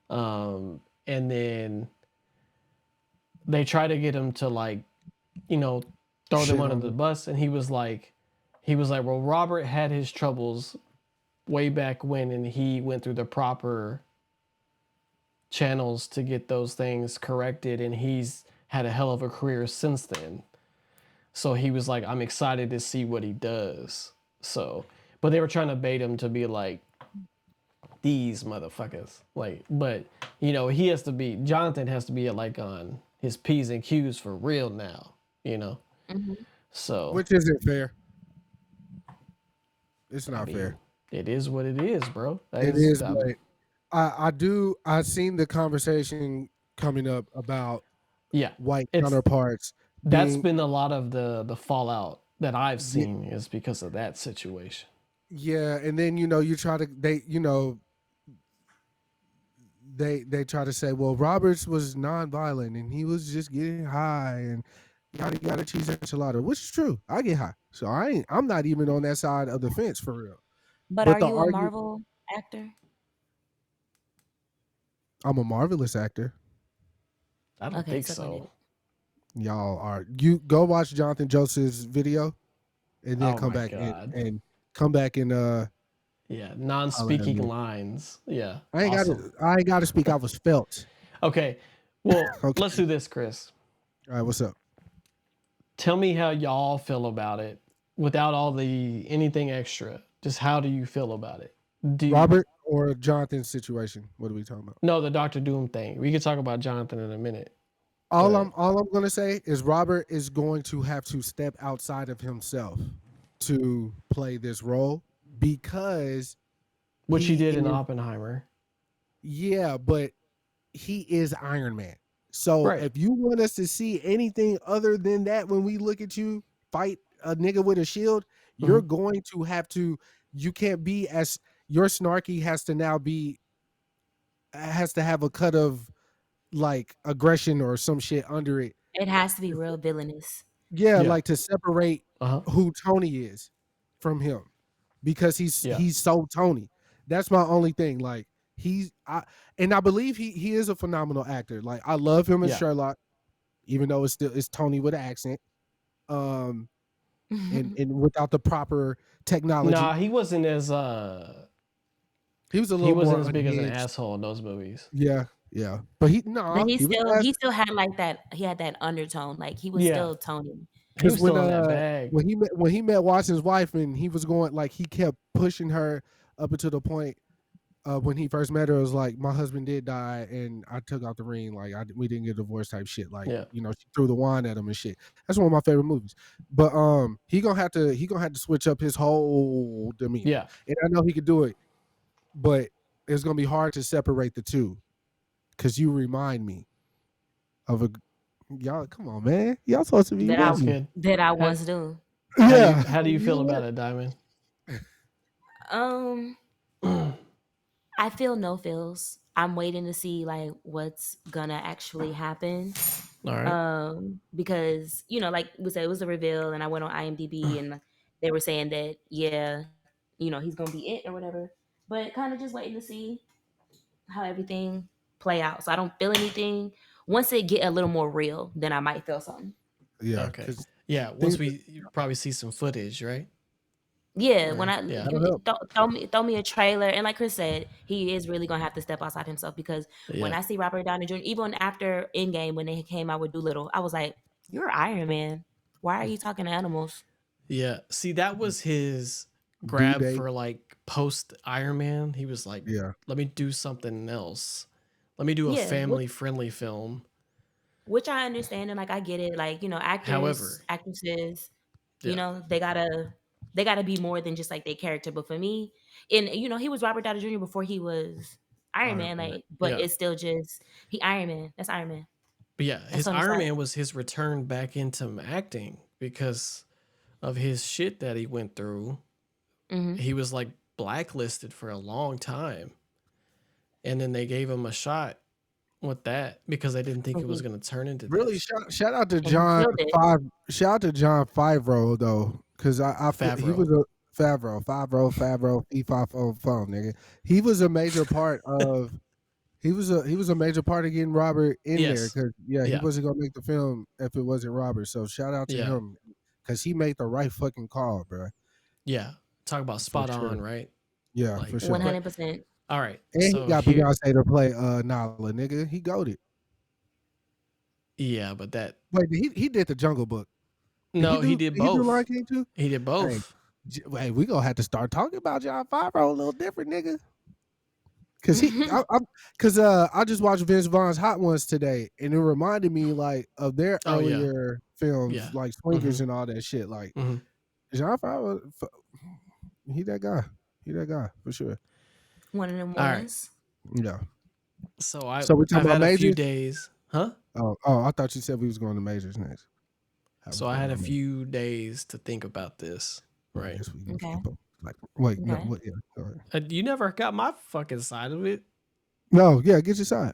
And then they try to get him to like, throw them under the bus, and he was like, well, Robert had his troubles way back when, and he went through the proper channels to get those things corrected, and he's had a hell of a career since then. So he was like, I'm excited to see what he does. So, but they were trying to bait him to be like, these motherfuckers. Like, but, Jonathan has to be like on his P's and Q's for real now, Mm-hmm. So. Which isn't fair. It's not fair. It is what it is, bro. It is, but I seen the conversation coming up about white counterparts. That's been a lot of the fallout that I've seen is because of that situation. Yeah, and then you try to they try to say, well, Roberts was nonviolent and he was just getting high and yada cheese enchilada, which is true. I get high, so I'm not even on that side of the fence for real. But are you a Marvel actor? I'm a marvelous actor. I don't think so. Y'all are. You go watch Jonathan Joseph's video, and then come back and come back and non-speaking lines. Yeah, I ain't got to speak. I was felt. Okay, well, let's do this, Chris. All right, what's up? Tell me how y'all feel about it without all the anything extra. Just how do you feel about it? Robert or Jonathan's situation? What are we talking about? No, the Dr. Doom thing. We could talk about Jonathan in a minute. All I'm gonna say is Robert is going to have to step outside of himself to play this role because which he did in Oppenheimer. Yeah, but he is Iron Man. So if you want us to see anything other than that when we look at you fight a nigga with a shield, you're going to have to. You can't be your snarky has to have a cut of like aggression or some shit under it. It has to be real villainous. Yeah, Yeah. like to separate who Tony is from him, because he's so Tony. That's my only thing. Like I believe he is a phenomenal actor. Like I love him as Yeah. Sherlock, even though it's Tony with an accent. And without the proper technology, Nah, he wasn't as he was a he little wasn't more as big as an unhinged. asshole in those movies. Yeah, but he But he was he still had like that. He had that undertone. Like he was Yeah. still Tony. He was because still in that bag. when he met Watson's wife, and he was going, like, he kept pushing her up until the point when he first met her, it was like, my husband did die and I took out the ring, like we didn't get divorced type shit, like you know, she threw the wine at him and shit. That's one of my favorite movies. But he gonna have to switch up his whole demeanor. Yeah. And I know he could do it, but it's gonna be hard to separate the two, because you remind me of a y'all. Come on, man, y'all supposed to be That with me. Good. that I once do. Yeah. How do you feel about it, Diamond? I feel no feels. I'm waiting to see like what's gonna actually happen. All right. Because you know, like we said, it was a reveal, and I went on IMDb, and they were saying that yeah, you know, he's gonna be it or whatever. But kind of just waiting to see how everything play out. So I don't feel anything. Once it get a little more real, then I might feel something. Yeah. Okay. 'cause Yeah. Once you probably see some footage, right? Yeah, when Yeah. throw me a trailer, and like Kris said, he is really gonna have to step outside himself, because when Yeah. I see Robert Downey Jr., even after Endgame when they came out with Doolittle, I was like, "You're Iron Man. Why are you talking to animals?" Yeah. See, that was his due grab date. for like post Iron Man. He was like, Yeah. let me do something else. Let me do a Yeah, family friendly film. which I understand, and like I get it. Like, you know, However, actresses, you yeah. know, they gotta be more than just like their character. But for me, and you know, he was Robert Downey Jr. before he was Iron Man, like, but Yeah. it's still just he Iron Man. That's Iron Man. But yeah, That's his Tony Iron Stark. Man was his return back into acting because of his shit that he went through. Mm-hmm. He was like blacklisted for a long time. And then they gave him a shot with that because they didn't think it was going to turn into Really, this. shout out to And he John killed it. Shout out to John Favreau though, because I feel he Favreau. was a Favreau, nigga. He was a major part of he was a major part of getting Robert in there, Yes. because he Yeah. wasn't gonna make the film if it wasn't Robert. So shout out to Yeah. him, because he made the right fucking call, bro. Yeah. Talk about spot on, right? Yeah, Like, for sure. 100%. All right. And So he got here, Beyonce to play Nala, nigga. He goated. yeah, but that Wait, he did the Jungle Book. no, he did Did he do Lion both. King too? He did both. Hey, we gonna have to start talking about John Favreau a little different, nigga. Cause I just watched Vince Vaughn's Hot Ones today, and it reminded me like of their Oh, yeah. earlier films, Yeah. like Swingers and all that shit. Like John Favreau, he that guy. He that guy for sure. One of them All right. ones. Yeah. So we I've talking about had a few majors? days. Huh? Oh, I thought you said we was going to majors next. So I had a few days to think about this. Right. Okay. Like, wait, no, Okay. what? Yeah, go ahead. You never got my fucking side of it. No, yeah, get your side.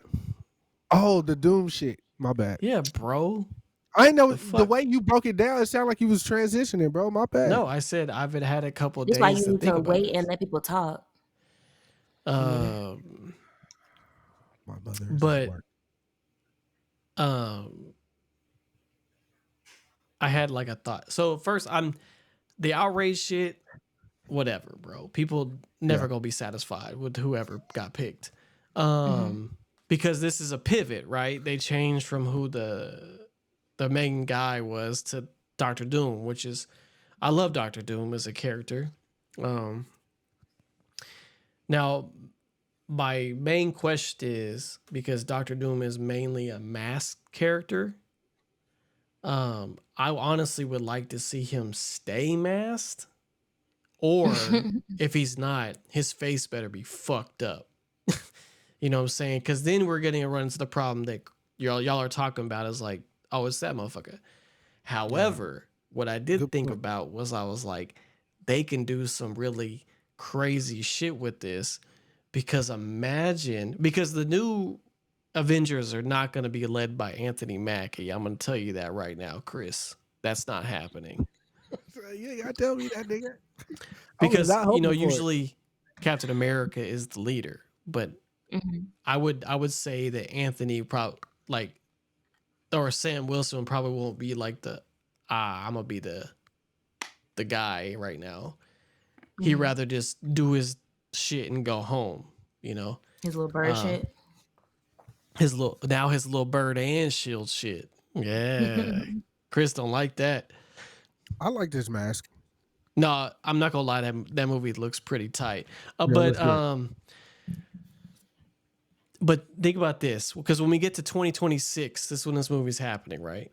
Oh, the Doom shit. My bad. Yeah, bro. I didn't know the fuck? way you broke it down. It sounded like you was transitioning, bro. My bad. No, I said I've had a couple That's why days you to need think to about wait this. and let people talk. My mother is but at work. I had like a thought. So first, the outrage shit. Whatever, bro. People never gonna be satisfied with whoever got picked, because this is a pivot, right? They changed from who the main guy was to Doctor Doom, which is, I love Doctor Doom as a character. Now, my main question is, because Doctor Doom is mainly a masked character, I honestly would like to see him stay masked. Or if he's not, his face better be fucked up. You know what I'm saying? Because then we're getting to run into the problem that y'all are talking about, is like, oh, it's that motherfucker. However, what I did think about was, I was like, they can do some really crazy shit with this, because the new Avengers are not going to be led by Anthony Mackie. I'm going to tell you that right now, Chris. That's not happening. You ain't gotta tell me that, nigga. I was Because, not hoping for it. usually Captain America is the leader, but I would say that Anthony probably or Sam Wilson probably won't be like I'm going to be the guy right now. He'd rather just do his shit and go home, His little bird shit. His little bird and shield shit. Yeah. Chris don't like that. I like this mask. No, I'm not gonna lie, that movie looks pretty tight. Yeah, But think about this, because when we get to 2026, this is when this movie's happening, right?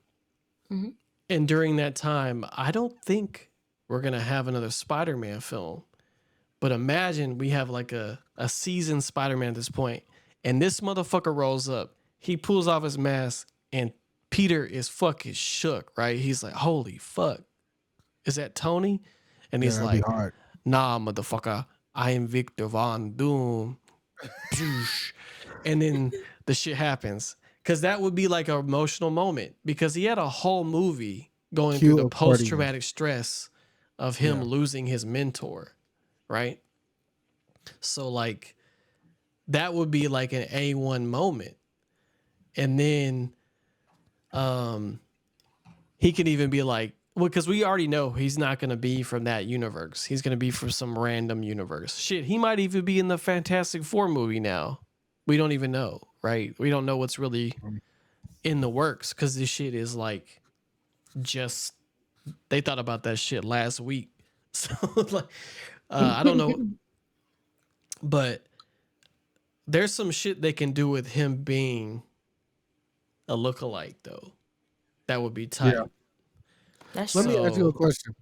And during that time, I don't think we're gonna have another Spider-Man film. But imagine we have like a seasoned Spider-Man at this point, and this motherfucker rolls up. He pulls off his mask, and Peter is fucking shook, right? He's like, "Holy fuck, is that Tony?" And he's like, "Nah, motherfucker, I am Victor Von Doom." And then the shit happens, because that would be like an emotional moment, because he had a whole movie going through the post-traumatic stress of him losing his mentor. Right? So like that would be like an A1 moment. And then he could even be like, well, because we already know he's not going to be from that universe. He's going to be from some random universe. Shit, he might even be in the Fantastic Four movie now. We don't even know, right? We don't know what's really in the works, because this shit is like they thought about that shit last week. So like I don't know, but there's some shit they can do with him being a lookalike, though. That would be tight. Yeah. Let me ask you a question.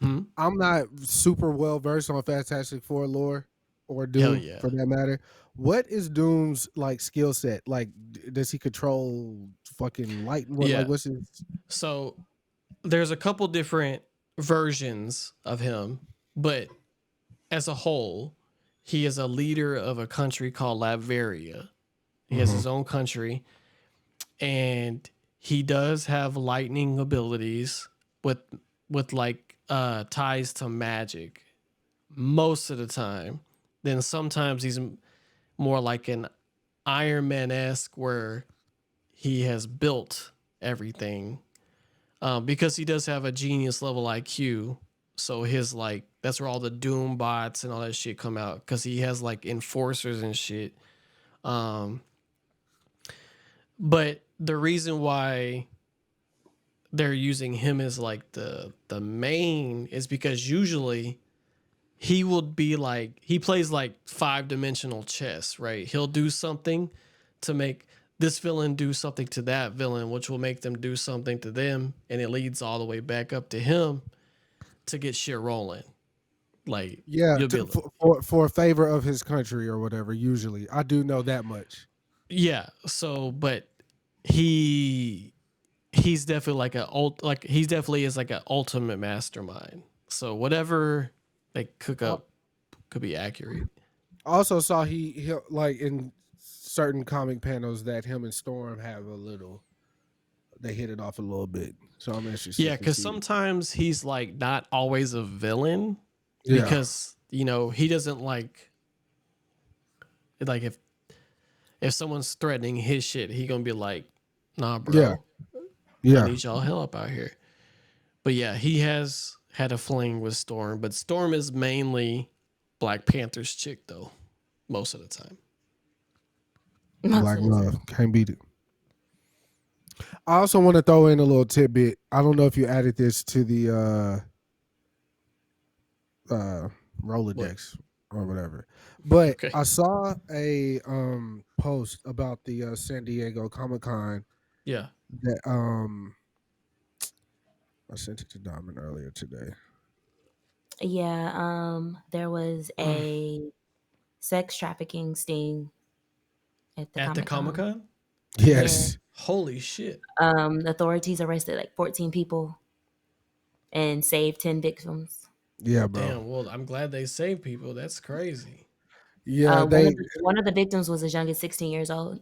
I'm not super well versed on Fantastic Four lore or Doom for that matter. What is Doom's like skill set? Like, does he control fucking light? Like, what's his? So there's a couple different versions of him, but as a whole, he is a leader of a country called Latveria. He has his own country, and he does have lightning abilities with like ties to magic most of the time. Then sometimes he's more like an Iron Man-esque, where he has built everything, because he does have a genius level IQ. So his like, that's where all the Doom bots and all that shit come out, because he has like enforcers and shit. But the reason why they're using him as like the main is because usually he will be like, he plays like 5-dimensional chess, right? He'll do something to make this villain do something to that villain, which will make them do something to them, and it leads all the way back up to him to get shit rolling. Like, for a favor of his country or whatever. Usually, I do know that much. Yeah. So, but he's definitely like he definitely is like an ultimate mastermind. So whatever they cook up could be accurate. I also saw he like in certain comic panels that him and Storm have they hit it off a little bit. So I'm interested. Yeah, because sometimes he's like not always a villain, because he doesn't like if someone's threatening his shit, he gonna be like, "Nah, bro, I need y'all help out here." But yeah, he has had a fling with Storm, but Storm is mainly Black Panther's chick, though, most of the time. Black love, can't beat it. I also want to throw in a little tidbit. I don't know if you added this to the Rolodex or whatever, but I saw a post about the San Diego Comic-Con. Yeah. That I sent it to Diamond earlier today. Yeah, there was a sex trafficking sting at the Comic-Con? Yes. Yeah. Holy shit. Authorities arrested like 14 people and saved 10 victims. Yeah, bro. Damn, well, I'm glad they saved people. That's crazy. Yeah, one of the victims was as young as 16 years old.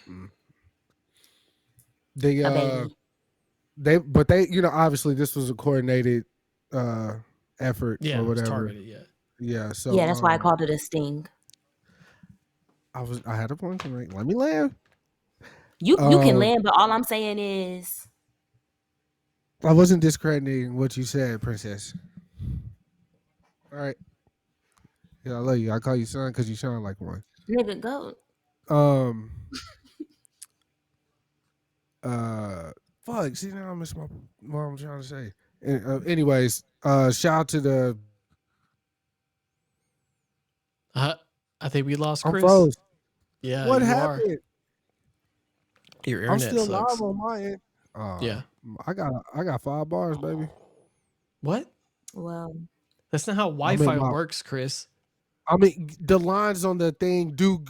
Mm. They A baby. obviously this was a coordinated uh effort or Yeah, it was whatever. targeted. Yeah. Yeah, so Yeah, that's why I called it a sting. I had a point to make. Let me land. You can Um land, but all I'm saying is I wasn't discrediting what you said, Princess. All right. Yeah, I love you. I call you son because you sound like one. nigga go. Um uh fuck, see now I miss what I'm trying to say. Anyways, shout out to the I think we lost I'm Kris. froze. Yeah, What you are. happened? Your I'm internet still live sucks. on my end. Yeah. I got 5 bars, baby. What? Well, That's not how I'm in Wi-Fi my works, Kris. I mean the lines on the thing do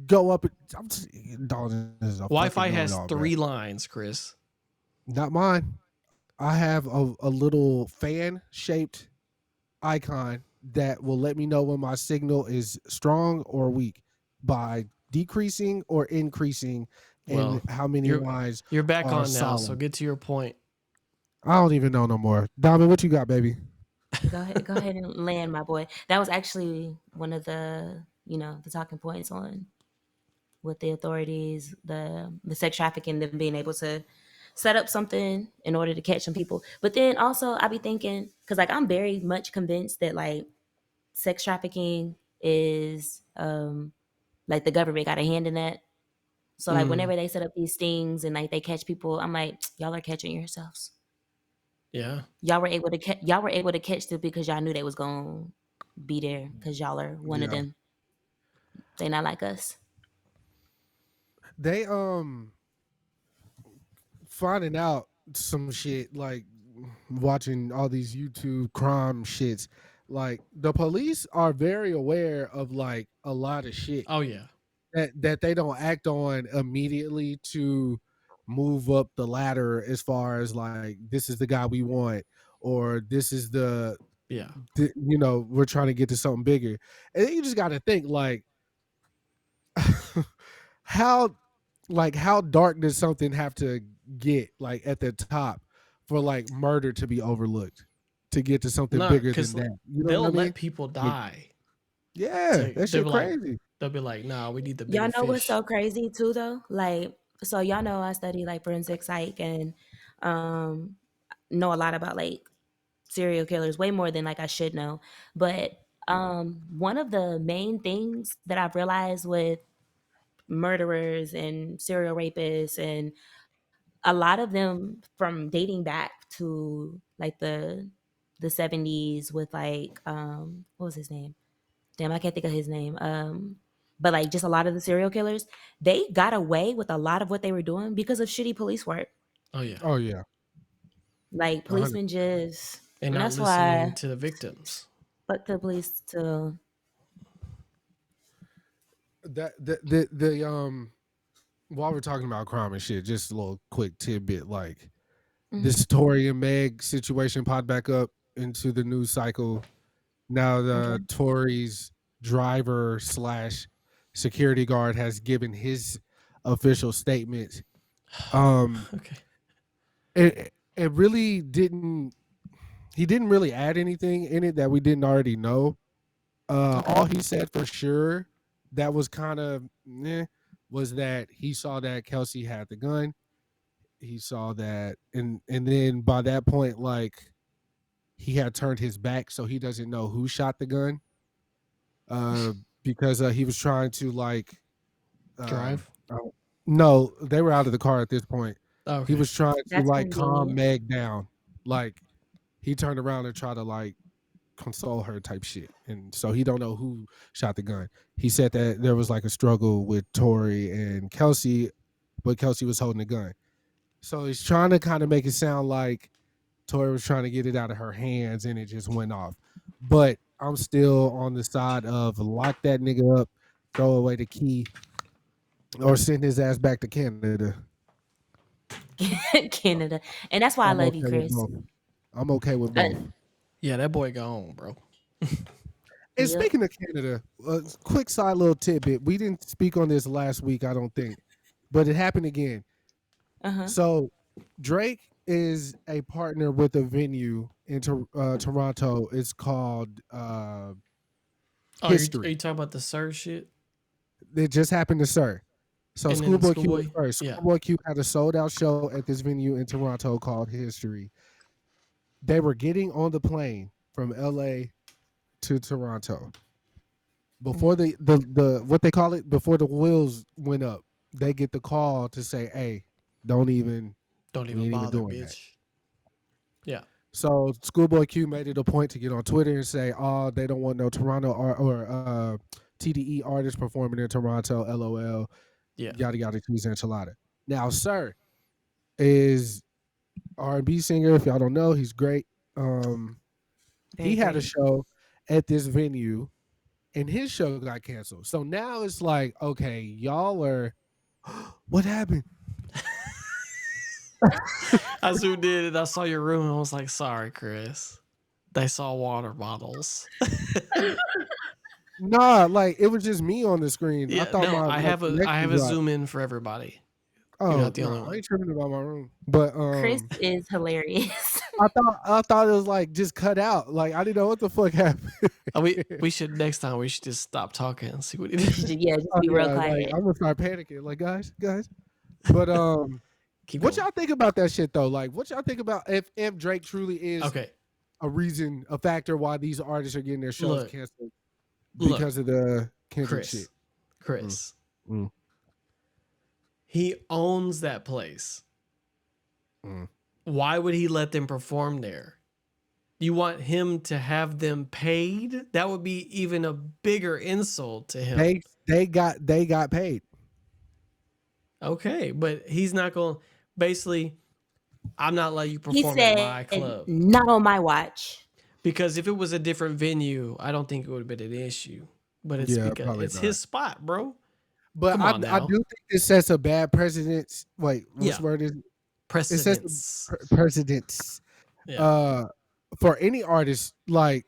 go up. I'm just, Dalton is a fucking Wi-Fi has know-it-all, bro. 3 lines, Kris. Not mine. I have a little fan shaped icon that will let me know when my signal is strong or weak by decreasing or increasing and Well, how many you're lines you're back are on now, so solid. get to your point. I don't even know no more. Diamond, what you got, baby? go ahead and land, my boy. That was actually one of the the talking points on with the authorities, the sex trafficking, them being able to set up something in order to catch some people. But then also I be thinking, because like I'm very much convinced that like sex trafficking is like the government got a hand in that. So like Mm, whenever they set up these stings and like they catch people, I'm like, y'all are catching yourselves. yeah. Y'all were able to catch them because y'all knew they was gonna be there because y'all are one of Yeah. them. They not like us. They finding out some shit like watching all these YouTube crime shits. Like the police are very aware of like a lot of shit Oh yeah. that they don't act on immediately to move up the ladder as far as like this is the guy we want or this is Yeah. we're trying to get to something bigger. And then you just got to think like how how dark does something have to get like at the top for like murder to be overlooked to get to something No, bigger than because that? You know what I they'll mean? let people Like, die. yeah, that They'll shit be like, crazy. nah, we need the Y'all bigger know what's fish. so crazy too though? Like, so y'all know I study like forensic psych and um know a lot about like serial killers, way more than like I should know. But one of the main things that I've realized with murderers and serial rapists and a lot of them from dating back to like the 70s with like what was his name? Damn, I can't think of his name. But like just a lot of the serial killers, they got away with a lot of what they were doing because of shitty police work. Oh yeah. Oh yeah, Like 100. policemen just, And and not that's listening why to the victims. fuck the police to. That while we're talking about crime and shit, just a little quick tidbit like Mhm. this Tory and Meg situation popped back up into the news cycle. Now Okay. the Tories driver slash security guard has given his official statement. Okay. It really didn't. He didn't really add anything in it that we didn't already know. Okay. All he said for sure that was kind of was that he saw that Kelsey had the gun. He saw that, and then by that point, like he had turned his back, so he doesn't know who shot the gun. Uh, because he was trying to like, um, Drive. uh, no, they were out of the car at this point. He Okay. was trying to That's like calm convenient. Meg down. Like he turned around and tried to like console her type shit. And so he don't know who shot the gun. He said that there was like a struggle with Tori and Kelsey, but Kelsey was holding the gun. So he's trying to kind of make it sound like Tori was trying to get it out of her hands and it just went off. But I'm still on the side of lock that nigga up, throw away the key, or send his ass back to Canada. Canada. And that's why I I'm love you, okay with Chris. both. I'm okay with Uh, both. Yeah, that boy gone, bro. And Yep. speaking of Canada, quick side little tidbit. We didn't speak on this last week, I don't think, but it happened again. Uh-huh. So Drake is a partner with a venue in Toronto. It's called Oh, are History. you talking about the Sir shit? It just happened to Sir. So And then Schoolboy Q was Schoolboy? first. Yeah. Schoolboy Q had a sold out show at this venue in Toronto called History. They were getting on the plane from LA to Toronto. Before the what they call it, before the wheels went up, they get the call to say, "Hey, don't even Don't we even ain't even bother, doing that." bitch. Yeah. So Schoolboy Q made it a point to get on Twitter and say, "Oh, they don't want no Toronto or TDE artists performing in Toronto. LOL. Yeah. Yada yada cheese enchilada." Now, Sir is R&B singer. If y'all don't know, he's great. Very He had a great. show at this venue, and his show got canceled. So now it's like, okay, y'all are. What happened? I zoomed in and I saw your room and I was like, sorry, Chris. They saw water bottles. Nah, like it was just me on the screen. I Yeah, thought no, my like, I connection have a dropped. zoom in for everybody. You're Oh not the no, only I one. ain't tripping about my room. But Chris is hilarious. I thought it was like just cut out. Like I didn't know what the fuck happened. We should next time we should just stop talking and see what he You did. should, yeah, just Oh be real yeah, like quiet. I'm gonna start panicking. Like guys. But Keep what going. y'all think about that shit though? Like what y'all think about if Drake truly is Okay. a factor why these artists are getting their shows Look. canceled Look, because of the Kendrick shit? Chris. Mm. He owns that place. Mm. Why would he let them perform there? You want him to have them paid? That would be even a bigger insult to him. They got paid. Okay, but he's not going. Basically, I'm not letting you He perform at my said, club "Not on my watch." because if it was a different venue, I don't think it would have been an issue. But it's Yeah, because probably it's not. his spot, bro. But Come on I now. do think this sets a bad precedence. Wait, Yeah. which word is it? It sets Precedence. precedence. Yeah. For any artist, like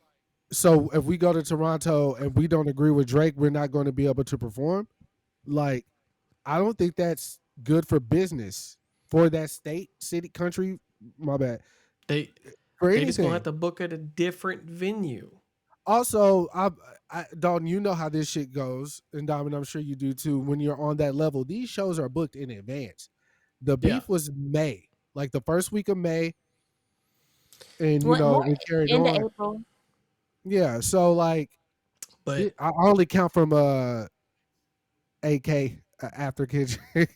so if we go to Toronto and we don't agree with Drake, we're not going to be able to perform. Like, I don't think that's good for business for that state, city, country. My bad. They For just gonna anything. have to book at a different venue. Also, Dalton, you know how this shit goes, and Diamond, I'm sure you do too. When you're on that level, these shows are booked in advance. The Yeah. beef was May, like the first week of May, and you What know more? it carried End of on. April. Yeah, so like But I only count from AK after Kendrick. You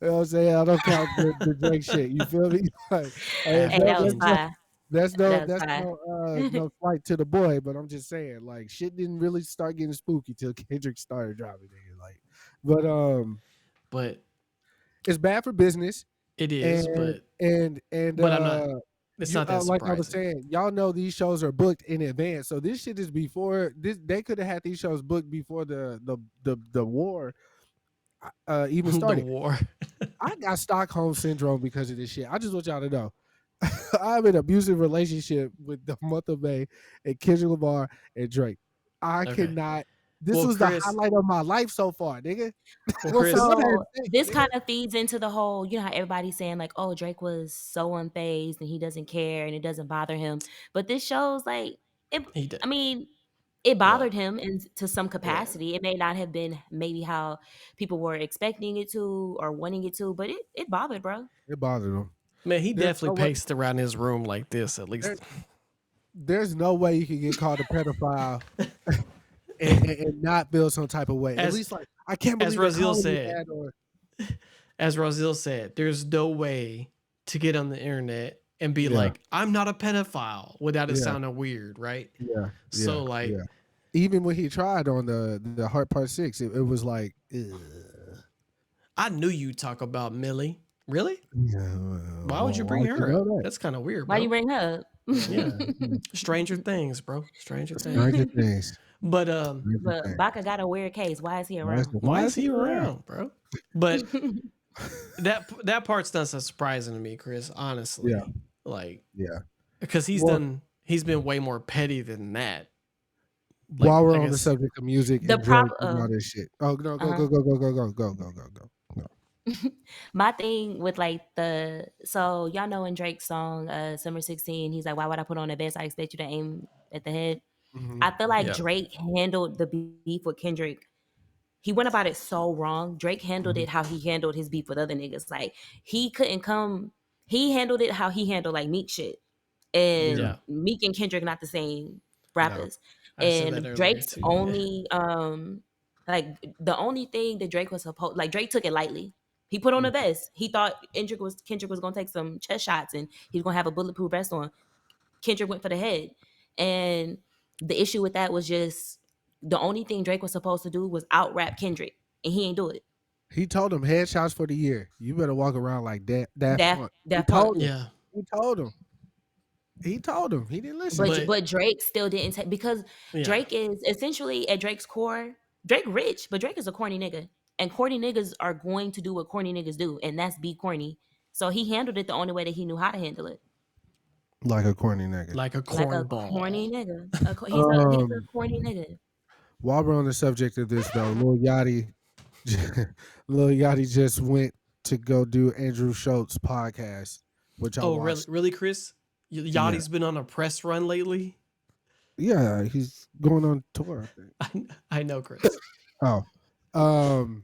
know what I'm saying? I don't count the Drake shit. You feel me? Like, After Hey, that was Kendrick. fire. that's That was fire. no slight to the boy, but I'm just saying, like, shit didn't really start getting spooky till Kendrick started dropping it. Like, but it's bad for business, it is, and and but I'm not it's you not that like I was surprising. saying, y'all know these shows are booked in advance, so this shit is before this. They could have had these shows booked before the war even The started. war. I got Stockholm syndrome because of this shit. I just want y'all to know. I'm in an abusive relationship with the month of May and Kendrick Lamar and Drake. I Okay. cannot. This Well, was Chris- the highlight of my life so far, nigga. Well, What's Chris- another So thing, this nigga? kind of feeds into the whole, you know how everybody's saying like, oh, Drake was so unfazed and he doesn't care and it doesn't bother him. But this shows like it. He did. I mean, it bothered him in to some capacity. Yeah. It may not have been maybe how people were expecting it to or wanting it to, but it bothered, bro. It bothered him. Man, he There's definitely no way- paced around his room like this at least. There's no way you can get called a pedophile and not feel some type of way. At As- least like I can't as believe they're Raziel calling me said. that. Or As Raziel said, there's no way to get on the internet and be Yeah. like, I'm not a pedophile without it Yeah. sounding weird, right? yeah. So like Even when he tried on the Heart Part 6, it was like, ugh. I knew you'd talk about Millie. Really? Yeah, Why would you bring why'd her know up? that? That's kind of weird, Why bro. you bring her up? Yeah. Stranger Things, bro. Stranger Things. Stranger Things. But Stranger But Things. Baka got a weird case. Why is he around? why is he around, bro? But that part's not so surprising to me, Chris, honestly. Yeah. Like, Yeah. because he's been way more petty than that. Like, While we're I on the guess. subject of music The and drugs and problem. all this shit. Oh no, go Uh-huh. go go go go go go go go go. No. My thing with like so y'all know in Drake's song Summer 16, he's like, why would I put on a vest? I expect you to aim at the head. Mm-hmm. I feel like Yeah. Drake handled the beef with Kendrick. He went about it so wrong. Drake handled Mm-hmm. it how he handled his beef with other niggas. Like he couldn't come. He handled it how he handled like Meek shit. Yeah. And Yeah. Meek and Kendrick not the same No. rappers. I said that And earlier Drake's too. Yeah. only like the only thing that Drake was supposed, like Drake took it lightly. He put on a vest. He thought Kendrick was gonna take some chest shots and he was gonna have a bulletproof vest on. Kendrick went for the head. And the issue with that was just the only thing Drake was supposed to do was out rap Kendrick. And he ain't do it. He told him headshots for the year. You better walk around like that. Daft Punk. He Daft Punk. told him. Yeah. He told him. He told him. He didn't listen. But But Drake still didn't take, because yeah. Drake is essentially at Drake's core, Drake rich, but Drake is a corny nigga. And corny niggas are going to do what corny niggas do, and that's be corny. So he handled it the only way that he knew how to handle it. Like a corny nigga. Like a Like a cornball. corny nigga. He's a Um, corny nigga. while we're on the subject of this though, Lil Yachty, Lil Yachty just went to go do Andrew Schultz podcast, which I Oh, really, watched. really, Chris? Yachty's been on a press run lately. Yeah, he's going on tour, I think. I know, Chris. Oh. Um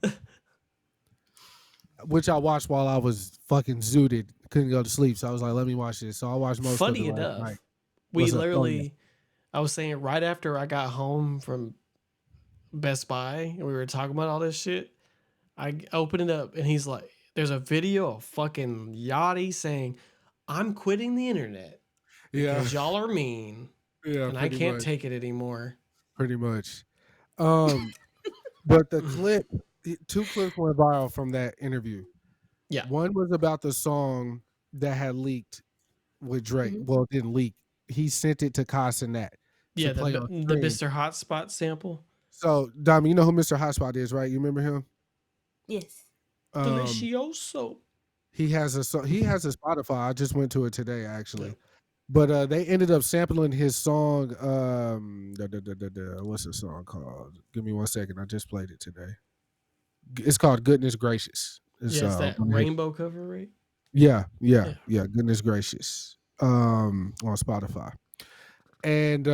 which I watched while I was fucking zooted, couldn't go to sleep. So I was like, let me watch this. So I watched most Funny of it last enough, night. we What's up? Oh, yeah. literally, I was saying right after I got home from Best Buy and we were talking about all this shit, I opened it up and he's like, there's a video of fucking Yachty saying, I'm quitting the internet Yeah. because y'all are mean Yeah, and I can't take it anymore. pretty much. But the clip, 2 clips went viral from that interview. Yeah. One was about the song that had leaked with Drake. Mhm. Well, it didn't leak. He sent it to Casanat to Yeah, play on the stream. Mr. Hotspot sample. So, Dami, you know who Mr. Hotspot is, right? You remember him? Yes. Delicioso. He has a Spotify. I just went to it today, actually. Yeah. But they ended up sampling his song. What's the song called? Give me 1 second. I just played it today. It's called "Goodness Gracious." It's that rainbow cover, right? Yeah. Goodness Gracious. On Spotify. And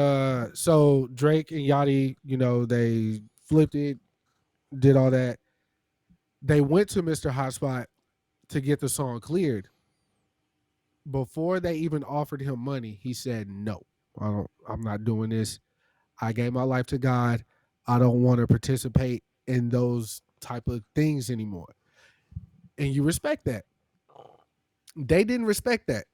so Drake and Yachty, they flipped it, did all that. They went to Mr. Hotspot to get the song cleared. Before they even offered him money, he said, no, I'm not doing this. I gave my life to God. I don't want to participate in those type of things anymore. And you respect that. They didn't respect that.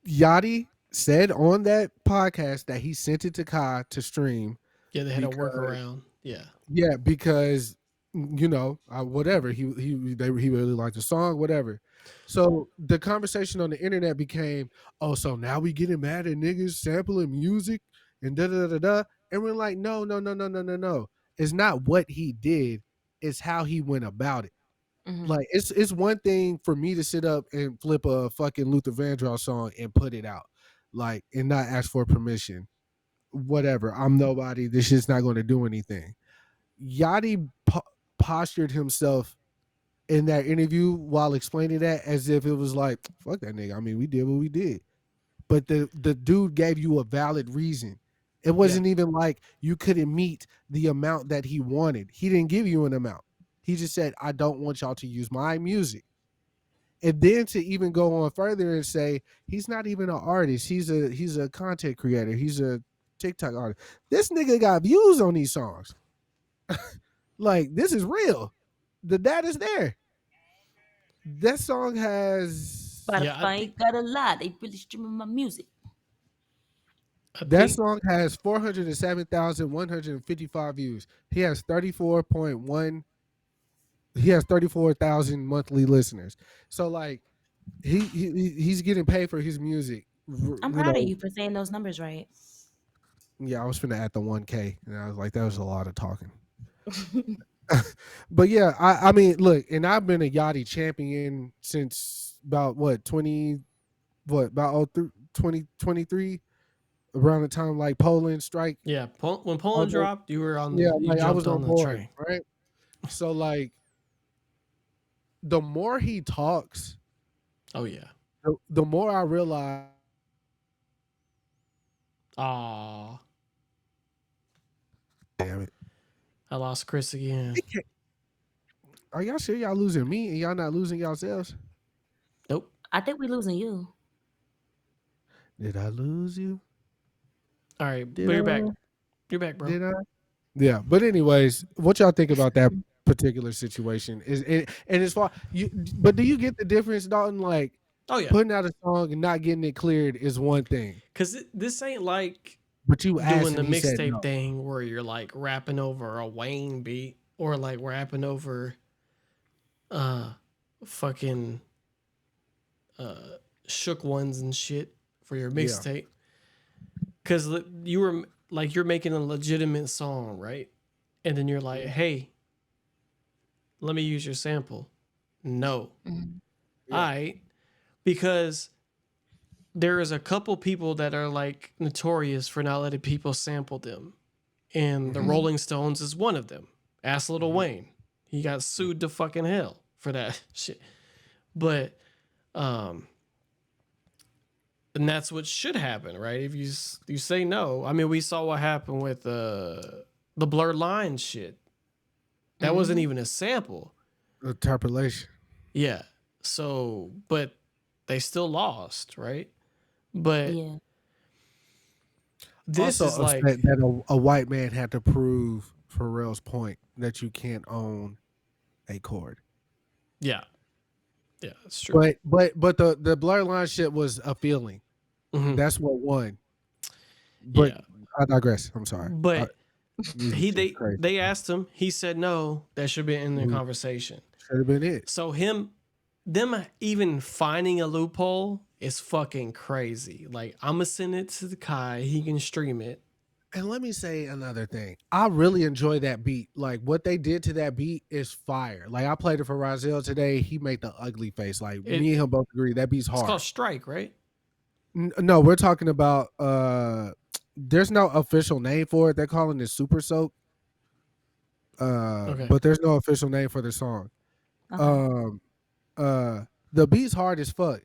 Yachty said on that podcast that he sent it to Kai to stream. Yeah, they had a workaround. Yeah. Yeah, because whatever, he really liked the song, whatever. So the conversation on the internet became, oh, so now we getting mad at niggas sampling music and da da da da, and we're like, no. It's not what he did, it's how he went about it. Mhm. Like it's one thing for me to sit up and flip a fucking Luther Vandross song and put it out, like, and not ask for permission. Whatever, I'm nobody. This shit's not going to do anything. Yachty postured himself in that interview while explaining that as if it was like, fuck that nigga. I mean, we did what we did. But the dude gave you a valid reason. It wasn't even like you couldn't meet the amount that he wanted. He didn't give you an amount. He just said, I don't want y'all to use my music. And then to even go on further and say, he's not even an artist. He's a content creator. He's a TikTok artist. This nigga got views on these songs. Like, this is real. The data's there. That song has Spotify ain't got a lot. They really streaming my music. that song has 407,155 views. He has 34.1. He has 34,000 monthly listeners. So like, he's getting paid for his music. I'm proud of you for saying those numbers right. Yeah, I was finna add the 1K, and I was like, that was a lot of talking. But yeah, I mean, look, and I've been a Yachty champion since about 2023. around the time like Poland strike. Yeah, when All Poland the, dropped, you were on yeah, the you like I jumped was on on the board, train. right? So like the more he talks, Oh yeah. the more I realize. Aw, Damn it! I lost Kris again. Are y'all sure y'all losing me and y'all not losing yourselves? Nope. I think we losing you. Did I lose you? All right, Did but I? you're back. You're back, bro. Did I? Yeah, but anyways, what y'all think about that particular situation? Is it and as far you? But do you get the difference, Dalton? Like Oh yeah, putting out a song and not getting it cleared is one thing, because this ain't like but you asked doing the and he said mixtape no. thing where you're like rapping over a Wayne beat or like rapping over uh fucking shook ones and shit for your Yeah, mixtape. Because you were like you're making a legitimate song, right? And then you're like, hey, let me use your sample. No. Mhm. All yeah, right. Because there is a couple people that are like notorious for not letting people sample them. And the mhm, Rolling Stones is one of them. Ask Lil mhm. Wayne. He got sued to fucking hell for that shit. But and that's what should happen, right? If you say no. I mean, we saw what happened with the blurred lines shit. That wasn't Mhm. even a sample. Interpolation. Yeah. So, but they still lost, right? But Yeah. this Also is like, upset that a white man had to prove Pharrell's point that you can't own a chord. yeah, yeah, that's true. But the blurred line shit was a feeling. Hmm. That's what won. But Yeah, I digress. I'm sorry. but Music shit crazy. they asked him. He said no. That should be in the Mhm. conversation. Should have been it. So them even finding a loophole is fucking crazy. Like I'm gonna send it to the Kai. He can stream it. And let me say another thing. I really enjoy that beat. Like what they did to that beat is fire. Like I played it for Rozelle today. He made the ugly face. Like me and him both agree that beat's It's called hard. Strike, right? No, we're talking about there's no official name for it. They're calling it Super Soak. Okay. But there's no official name for the song. Okay. Um the beat's hard as fuck.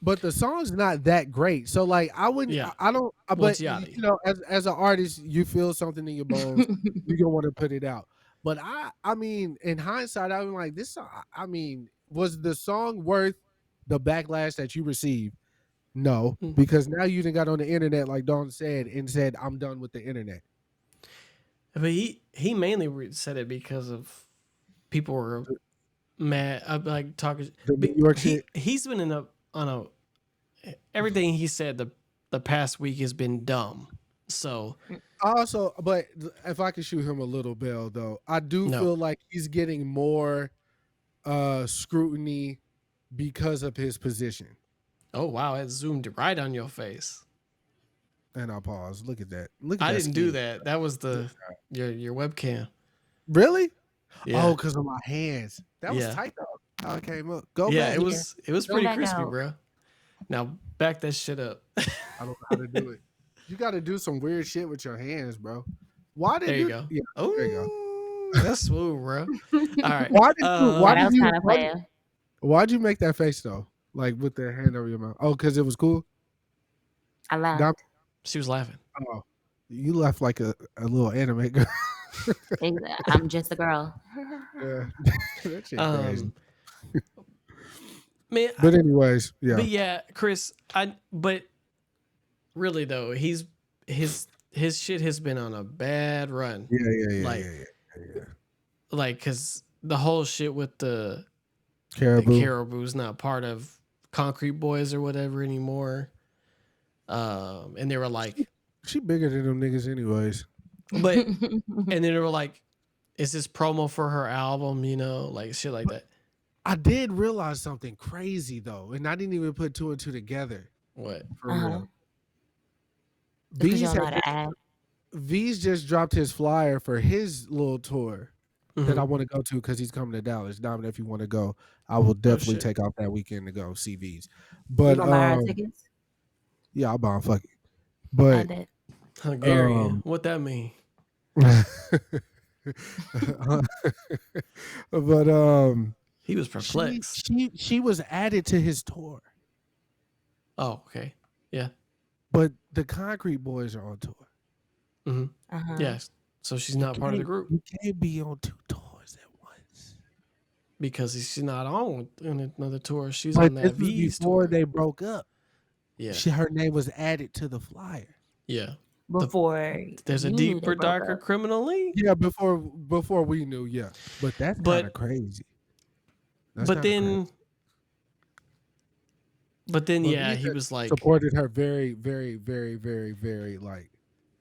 But the song's not that great. So like I wouldn't Yeah. I don't Well, it's but you Yachty. know as an artist you feel something in your bones, you don't want to put it out. But I mean in hindsight I'm like this song, I mean was the song worth the backlash that you received? No, Mm. because now you done got on the internet like Dawn said and said I'm done with the internet. But he mainly said it because of people were mad. Like talking. The New York shit. He's been in a on a everything he said the past week has been dumb. So Also, but if I could shoot him a little bell though, I do no. feel like he's getting more scrutiny because of his position. Oh wow, it zoomed right on your face. And I'll pause. Look at that. Look at I that didn't do skin. that. That was the your webcam. Really? Yeah. Oh, because of my hands. That was Yeah. tight though. How it came up. Go Yeah, back. it was Go pretty back crispy, out. bro. Now back that shit up. I don't know how to do it. You got to do some weird shit with your hands, bro. Why did There you you? go. Yeah, Oh, there you go. that's smooth, bro. All right. Why did you? Yeah, Why that did was you? kind of playing. Why'd you make that face though? Like with the hand over your mouth? Oh, because it was cool. I laughed. Dom- She was laughing. oh, you left like a little anime girl. I'm just a girl. Yeah, that shit crazy. Man, But anyways, yeah, but yeah, Kris, but really though, his shit has been on a bad run. yeah, Like yeah. like cuz the whole shit with the Caribou. Caribou's not part of Concrete Boys or whatever anymore. And they were like, She bigger than them niggas, anyways. but and then they were like, is this promo for her album? You know, like shit like that. I did realize something crazy though, and I didn't even put two and two together What? for Uh-huh. real. Because you don't know how to act. V's just dropped his flyer for his little tour that I Mhm. want to go to because he's coming to Dallas. Diamond, if you want to go, I will definitely shit. take off that weekend to go see V's. You But gonna buy our tickets? Yeah, I'll bomb fuck it. I But bet. Hungarian. What that mean? but He was perplexed. she was added to his tour. Oh, okay. Yeah. But the Concrete Boys are on tour. Mm-hmm. Uh-huh. Yes. So she's not part of the group You can't be on 2 tours at once. because she's not on another tour. She's But on this that was V's before tour. they broke up. Yeah. Her name was added to the flyer. Yeah. Before There's a you knew they deeper, broke darker up. criminal league. Yeah, before we knew, yeah. But that's kind of crazy. That's But kinda crazy. then, But yeah, V's he was like, supported her very, very, very, very, very, like,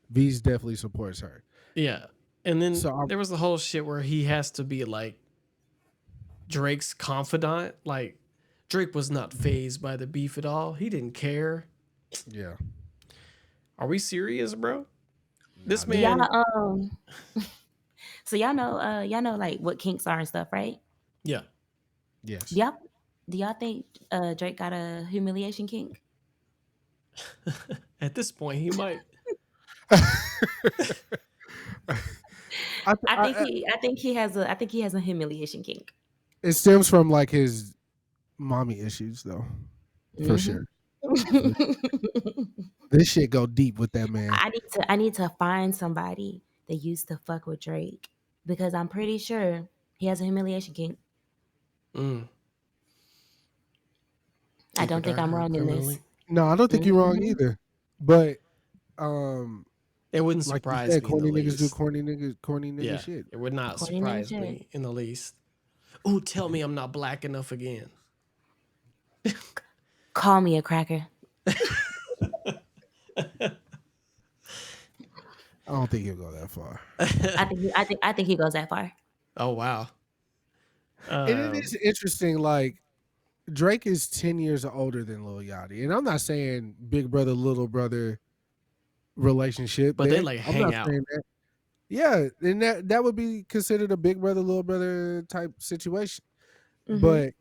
V's definitely supports her. yeah. And then So there was the whole shit where he has to be like Drake's confidant. Like Drake was not fazed by the beef at all. He didn't care. yeah. Are we serious, bro? This Nah, Do man, y'all so y'all know like what kinks are and stuff, right? yeah. Yes. Do y'all think Drake got a humiliation kink? At this point, he might. I think he has a humiliation kink. It stems from like his mommy issues, though, for sure. This shit go deep with that man. I need to find somebody that used to fuck with Drake because I'm pretty sure he has a humiliation kink. Mm. I don't think I'm wrong in this. No, I don't think you're wrong either. But it wouldn't like surprise you said, me. corny in the niggas least. do corny nigga Yeah, shit. it would not Corny surprise nigga me in the least. Oh, tell me I'm not black enough again. Call me a cracker. I don't think he'll go that far. I think he goes that far. Oh wow. And it is interesting. Like Drake is 10 years older than Lil Yachty, and I'm not saying big brother little brother relationship, but they like hang out. That. Yeah, and that would be considered a big brother little brother type situation. But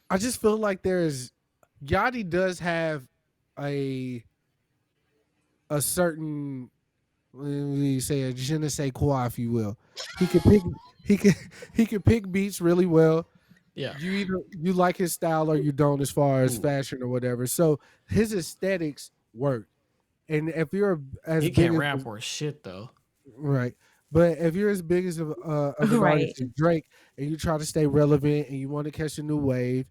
I just feel like Yachty does have a certain, we say a je ne sais quoi, if you will. He could pick beats really well. Yeah. You like his style or you don't, as far as fashion or whatever. So his aesthetics work. And if you're as he big can't as rap worth shit though. Right. But if you're as big as an artist as Drake and you try to stay relevant and you want to catch a new wave,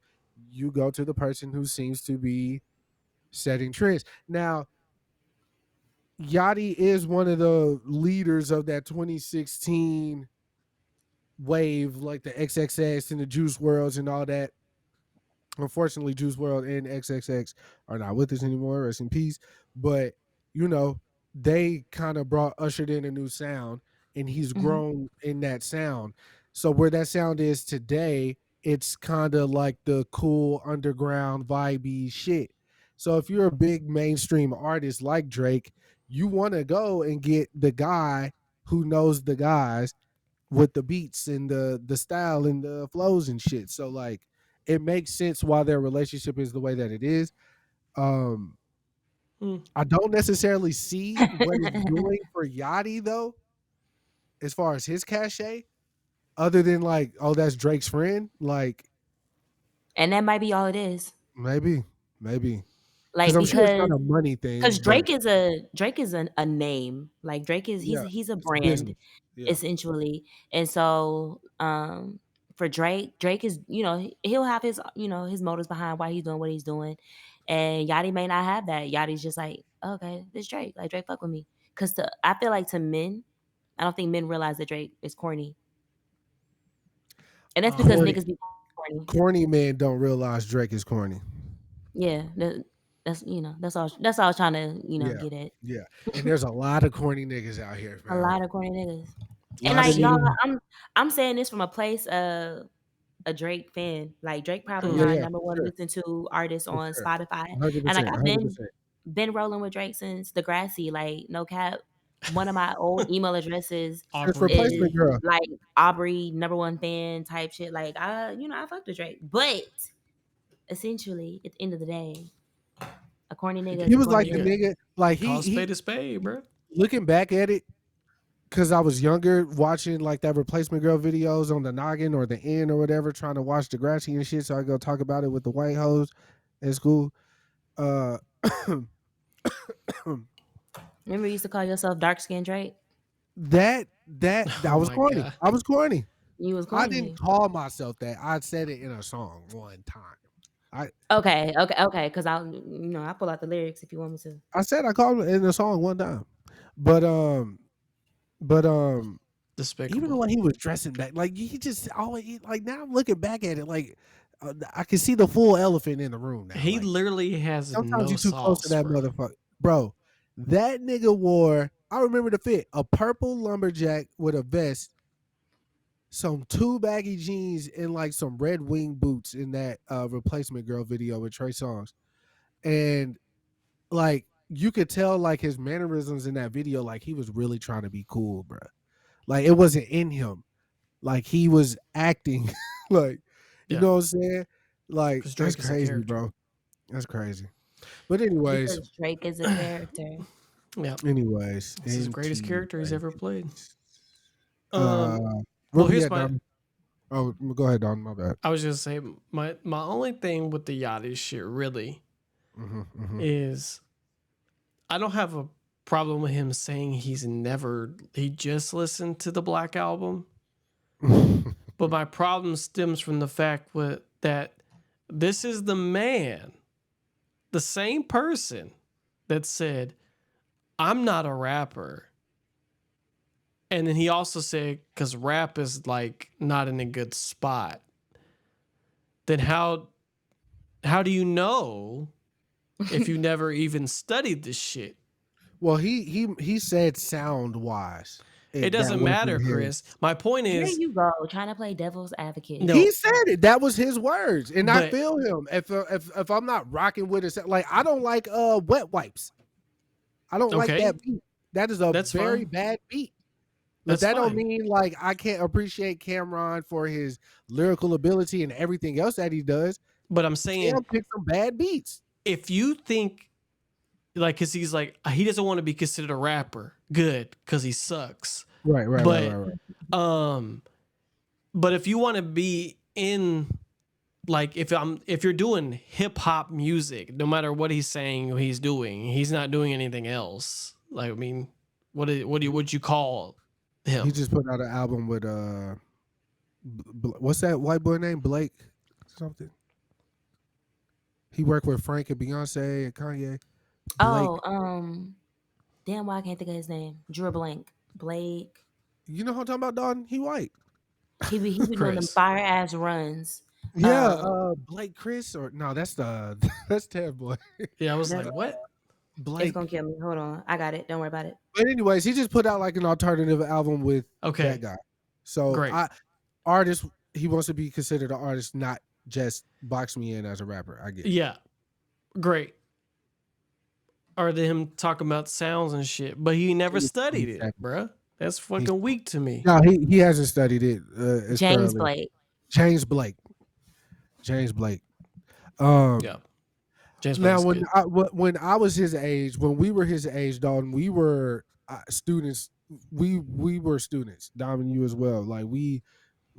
you go to the person who seems to be setting trends. Now, Yachty is one of the leaders of that 2016 wave, like the XXX and the Juice WRLDs and all that. Unfortunately, Juice WRLD and XXX are not with us anymore. Rest in peace. But, they kind of ushered in a new sound, and he's grown in that sound. So where that sound is today, it's kind of like the cool underground vibey shit. So if you're a big mainstream artist like Drake, you want to go and get the guy who knows the guys with the beats and the style and the flows and shit. So like it makes sense why their relationship is the way that it is. I don't necessarily see what it's doing for Yachty though, as far as his cachet, other than like, oh, that's Drake's friend. Like, and that might be all it is. maybe, Like I'm sure it's not a money thing. Because Drake is a name. Like Drake is he's a brand essentially, and so for Drake is he'll have his his motives behind why he's doing what he's doing, and Yachty may not have that. Yachty's just like, okay, this Drake, like Drake fuck with me, because I feel like to men, I don't think men realize that Drake is corny, and that's because niggas be corny. Corny men don't realize Drake is corny. Yeah, that's that's all I was trying to get at. Yeah, and there's a lot of corny niggas out here, man. A lot of corny niggas. And like y'all, I'm saying this from a place of a Drake fan. Like Drake probably my number one listened to artist on Spotify. 100%, And like I've 100%. been rolling with Drake since Degrassi. Like no cap. One of my old email addresses Replacement Girl. Like Aubrey #1 fan type shit. Like I fucked with Drake. But essentially, at the end of the day, a corny nigga is He a was corny like the nigga. nigga, like Call he spade a spade, bro. looking back at it, because I was younger, watching like that replacement girl videos on the noggin or the end or whatever, trying to watch Degrassi and shit. So I go talk about it with the white hoes at school. Uh, Remember, you used to call yourself dark skinned Drake? that I Oh was my corny. god. I was corny. You was I corny. didn't call myself that. I said it in a song one time. Okay. Because I'll pull out the lyrics if you want me to. I said I called it in a song one time, but even Despicable. when he was dressing back, like he just always like now I'm looking back at it, like I can see the full elephant in the room now. He like, literally has sometimes no you too close to sauce, that bro. motherfucker, bro. That nigga wore. I remember the fit: a purple lumberjack with a vest, some 2 baggy jeans, and like some red wing boots in that replacement girl video with Trey Songz, and like you could tell like his mannerisms in that video, like he was really trying to be cool, bro. Like it wasn't in him. Like he was acting like, you Yeah. know what I'm saying? Like 'Cause that's Drake is a crazy, character. bro. That's crazy. But anyways, Because Drake is a character. Yeah. anyways, This is the greatest character he's ever played. Uh, Well, where we here's at, my. Don? Oh, go ahead, Don. My bad. I was just saying my only thing with the Yachty shit really is I don't have a problem with him saying he just listened to the Black Album, but my problem stems from the fact that this is the man, the same person that said, "I'm not a rapper." And then he also said, because rap is like not in a good spot. Then how do you know if you never even studied this shit? Well, he said sound wise. It doesn't matter, Chris. My point Here is, you go, trying to play devil's advocate. No. He said it. That was his words, and I But- feel him. If I'm not rocking with it, like I don't like wet wipes. I don't like Okay. that beat. That is a That's very fine. bad beat. But That's that fine. don't mean like I can't appreciate Cameron for his lyrical ability and everything else that he does. But I'm saying, Cam picked some bad beats. if you think, like, because he's like, he doesn't want to be considered a rapper, good, because he sucks. Right. But if you want to be in, like, if you're doing hip hop music, no matter what he's saying, he's doing, he's not doing anything else. Like, I mean, would you call him? He just put out an album with what's that white boy name? Blake something. He worked with Frank and Beyonce and Kanye. Blake. Damn, why I can't think of his name. Drew a blank. Blake. You know who I'm talking about, Don? He white. He be doing them Chris. fire ass runs. Yeah, Blake Chris or no, that's Ted Boy. Yeah, I was like, what? Blake. It's gonna kill me. Hold on, I got it. Don't worry about it. But anyways, he just put out like an alternative album with Okay. that guy. So Great. Artist, he wants to be considered an artist, not just box me in as a rapper. I get it. Yeah, great. Or him talking about sounds and shit, but he never studied it, bruh. That's fucking weak to me. No, he hasn't studied it. James thoroughly. Blake. James Blake. Yeah. James Now, Blake's when I was his age, when we were his age, Dalton, we were students. We were students. Dom and you as well. Like we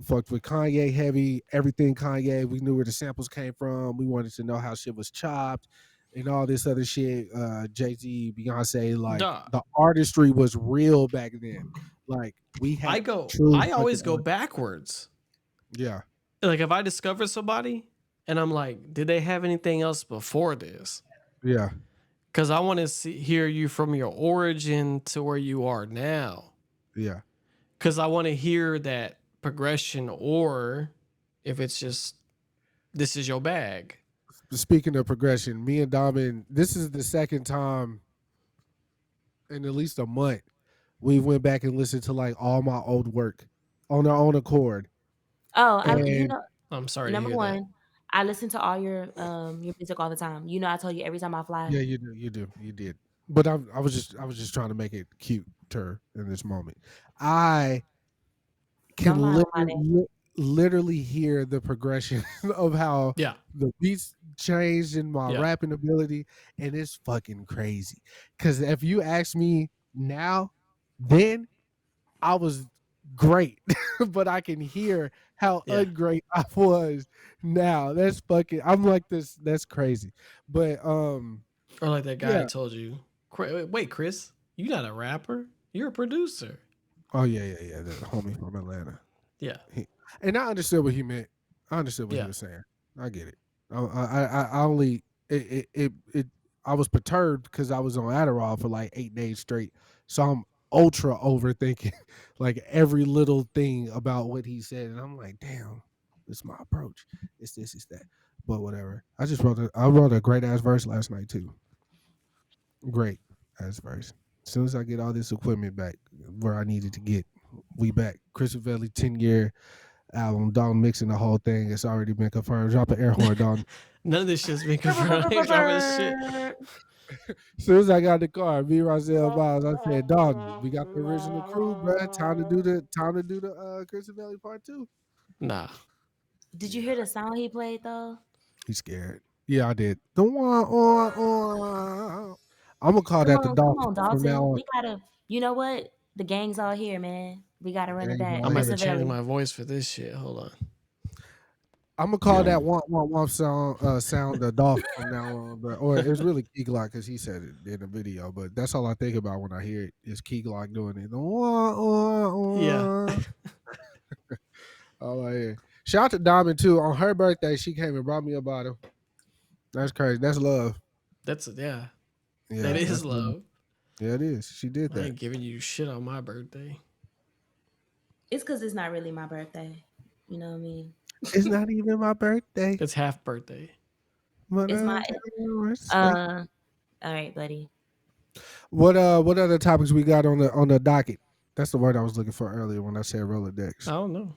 fucked with Kanye heavy. Everything Kanye. We knew where the samples came from. We wanted to know how shit was chopped and all this other shit. Jay-Z, Beyonce. Like the artistry was real back then. Like we had. I always go backwards. Yeah. Like if I discover somebody and I'm like, did they have anything else before this? Yeah. Because I want to hear you from your origin to where you are now. Yeah. Because I want to hear that progression, or if it's just, this is your bag. Speaking of progression, me and Domin, this is the second time in at least a month we went back and listened to like all my old work on our own accord. Oh, And I'm sorry. Number to hear one, that. I listen to all your music all the time. You know, I told you every time I fly. Yeah, you did. But I was just trying to make it cuter in this moment. I can Don't lie about it. literally hear the progression of how Yeah. the beats changed in my Yeah. rapping ability, and it's fucking crazy. Because if you ask me now, then I was great, but I can hear how Yeah. ungreat I was now. That's fucking. I'm like this. That's crazy. But Or like that guy yeah. told you, wait, Chris, you not a rapper. You're a producer. Oh yeah. The homie from Atlanta. Yeah. And I understood what he meant. I understood what he Yeah. was saying. I get it. I only it I was perturbed because I was on Adderall for like 8 days straight. So I'm ultra overthinking like every little thing about what he said, and I'm like, damn, this is my approach. It's this, it's that. But whatever. I wrote a great ass verse last night too. Great ass verse. As soon as I get all this equipment back where I needed to get, we back. Chris Velli 10-year album, Dalton mixing the whole thing. It's already been confirmed. Drop an air horn, Dalton. None of this shit's been confirmed. They dropping this shit. As soon as I got in the car, me, Roselle Miles, I said, Dalton, we got the original crew, bruh. Time to do the Chris Valley part 2. Nah. Did you hear the sound he played though? He's scared. Yeah, I did. The one on. I'm gonna call that the Come Dolphin on, from now Dalton. on. We gotta. You know what? The gang's all here, man. We gotta run it Gang's back. all I'm here. about to change Chrisavelli. my voice for this shit. Hold on. I'm gonna call that one sound the Dolphin from now on, but or it's really Key Glock because he said it in the video. But that's all I think about when I hear it is Key Glock doing it. The Yeah. all I hear. Shout out to Diamond too. On her birthday, she came and brought me a bottle. That's crazy. That's love. That's yeah. Yeah, That is that's love. Yeah, it is. She did I that. ain't giving you shit on my birthday. It's because it's not really my birthday. You know what I mean? It's not even my birthday. It's half birthday. But, It's my. uh, All right, buddy. what other topics we got on the docket? That's the word I was looking for earlier when I said Rolodex. I don't know.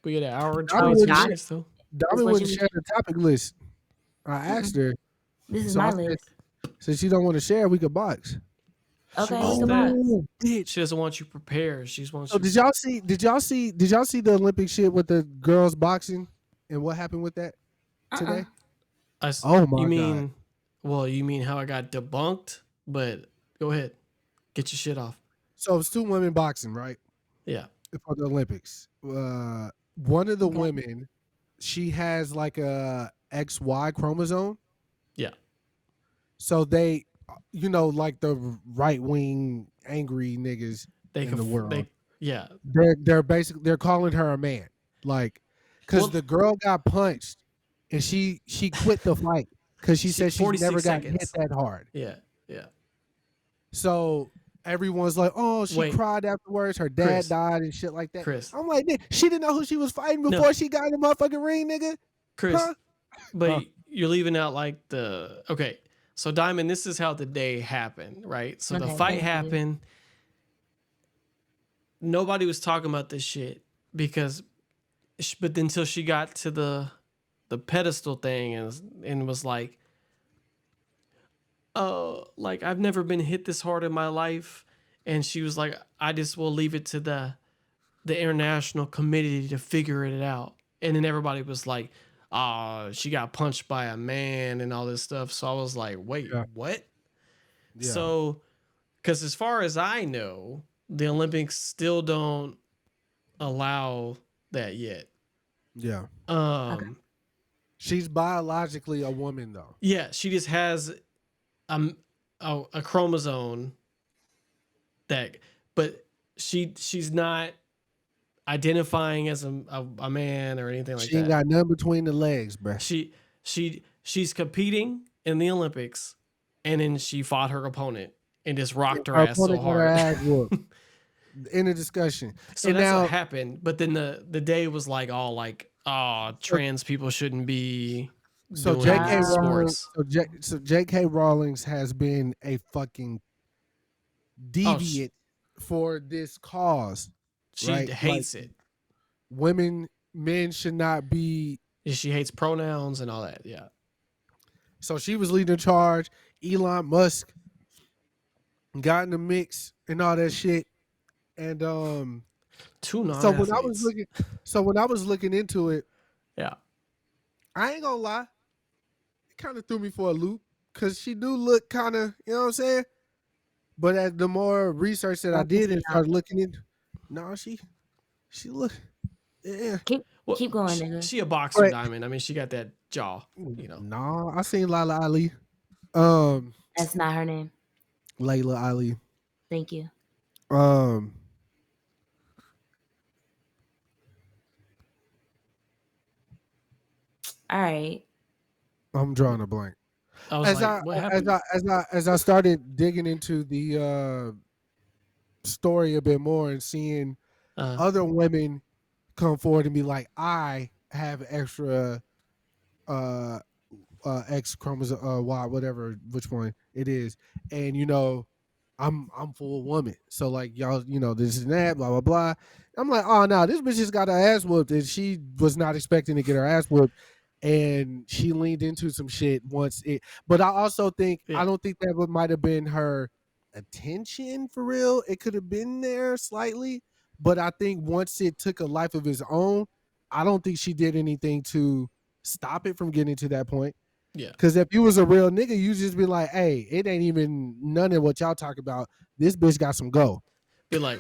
We get an hour and Diamond 22 wouldn't minutes though. Diamond what wouldn't you- share the topic list. I asked her. This is So my I said, list. since she don't want to share, we could box. Okay, wants we can that. box. Bitch. She doesn't want you prepared. She just wants So you. did y'all see the Olympic shit with the girls boxing and what happened with that today? Oh my you God. mean, well, you mean how I got debunked? But go ahead, get your shit off. So it's 2 women boxing, right? Yeah. For the Olympics. One of the women, she has like a XY chromosome. Yeah. So they, like the right wing angry niggas in the world. Yeah. They're basically they're calling her a man, like, because the girl got punched and she quit the fight because she said she 46 never got hit seconds. that hard. Yeah. So everyone's like, oh, she Wait. cried afterwards. Her dad Chris. died and shit like that. Chris. I'm like, she didn't know who she was fighting before she got in the motherfucking ring, nigga. Chris, Huh? but you're leaving out like the okay. So Diamond, this is how the day happened, right? So the Okay, fight thank you. happened. Nobody was talking about this shit because, but until she got to the pedestal thing and was like, like I've never been hit this hard in my life, and she was like, I just will leave it to the international committee to figure it out, and then everybody was like, she got punched by a man and all this stuff. So I was like, wait, what? Yeah. So, because as far as I know, the Olympics still don't allow that yet. Yeah. Okay. She's biologically a woman though. Yeah, she just has a chromosome that, but she's not identifying as a man or anything like that. She ain't got nothing between the legs, bruh. She's competing in the Olympics, and then she fought her opponent and just rocked her ass so opponent got her hard. ass whooped. In a discussion. So and that's now, what happened. But then the day was like all like, trans people shouldn't be so doing J.K. sports. Rawlings, so J.K. Rawlings has been a fucking deviant for this cause. She right? hates it. Men should not be. She hates pronouns and all that. Yeah. So she was leading the charge. Elon Musk got in the mix and all that shit. And Two So when I was non-athletes. looking into it, Yeah. I ain't gonna lie, it kind of threw me for a loop because she do look kind of, you know what I'm saying. But as the more research that I Don't piss did me and off. started looking in, no, she look, yeah. Keep Well, keep going, nigga. she a boxer, But Diamond. I mean, she got that jaw. You know. no, I seen Lala Ali, um, That's not her name. Layla Ali, Thank you. um. All right. I'm drawing a blank. I was As like, I what as happened? I started digging into the story a bit more and seeing Uh, other women come forward and be like, I have extra uh X chromosome Y, whatever which one it is, and I'm full woman, so like y'all, this and that, blah blah blah. I'm like, oh no, this bitch just got her ass whooped, and she was not expecting to get her ass whooped, and she leaned into some shit once it. But I also think yeah. I don't think that might have been her attention for real. It could have been there slightly, but I think once it took a life of its own, I don't think she did anything to stop it from getting to that point. Yeah. Because if you was a real nigga, you just be like, hey, it ain't even none of what y'all talk about. This bitch got some go. Be like,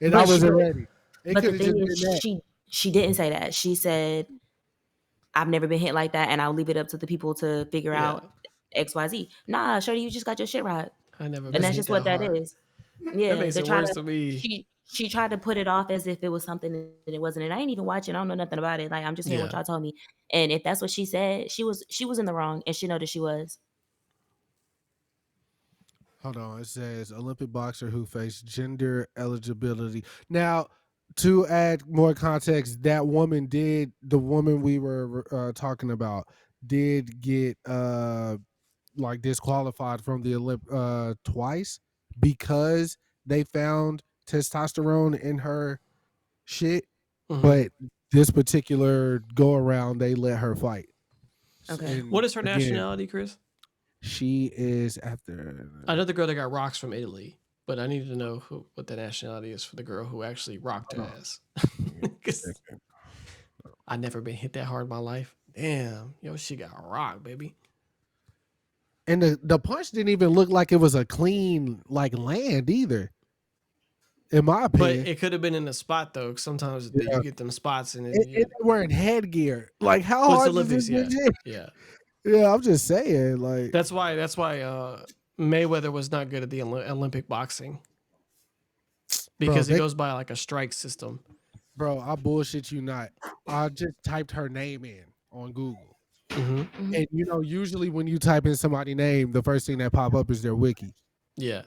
And I But she, wasn't ready. It but could the have thing just is, been that. she didn't say that. She said, "I've never been hit like that, and I'll leave it up to the people to figure yeah, out X, Y, Z." Nah, Shorty, you just got your shit right, I never and been that's hit just that what that hard. is. That Yeah, makes they're it trying worse to. to me. She tried to put it off as if it was something that it wasn't, and I ain't even watching. I don't know nothing about it. Like I'm just hearing what Yeah. y'all told me, and if that's what she said, she was in the wrong, and she know that she was. Hold on. It says Olympic boxer who faced gender eligibility. Now, to add more context, the woman we were talking about did get like disqualified from the twice because they found testosterone in her shit, Hmm. but this particular go around they let her fight. Okay. What And is her again, nationality, Chris? she is after I know the girl that got rocks from Italy, but I need to know what the nationality is for the girl who actually rocked her ass. Because I never been hit that hard in my life. Damn, yo, she got rocked, baby. and the punch didn't even look like it was a clean like land either, in my But opinion. it could have been in the spot though. 'Cause sometimes Yeah. you get them spots and And it, they wearing headgear. Like how well, it's hard does this Olympics. bitch Yeah, hit? yeah. Yeah, I'm just saying, like, That's why. Mayweather was not good at the Olympic boxing bro, because it they goes by like a strike system. bro, I bullshit you not. I just typed her name in on Google. Hmm. And usually when you type in somebody's name, the first thing that pop up is their wiki. Yeah,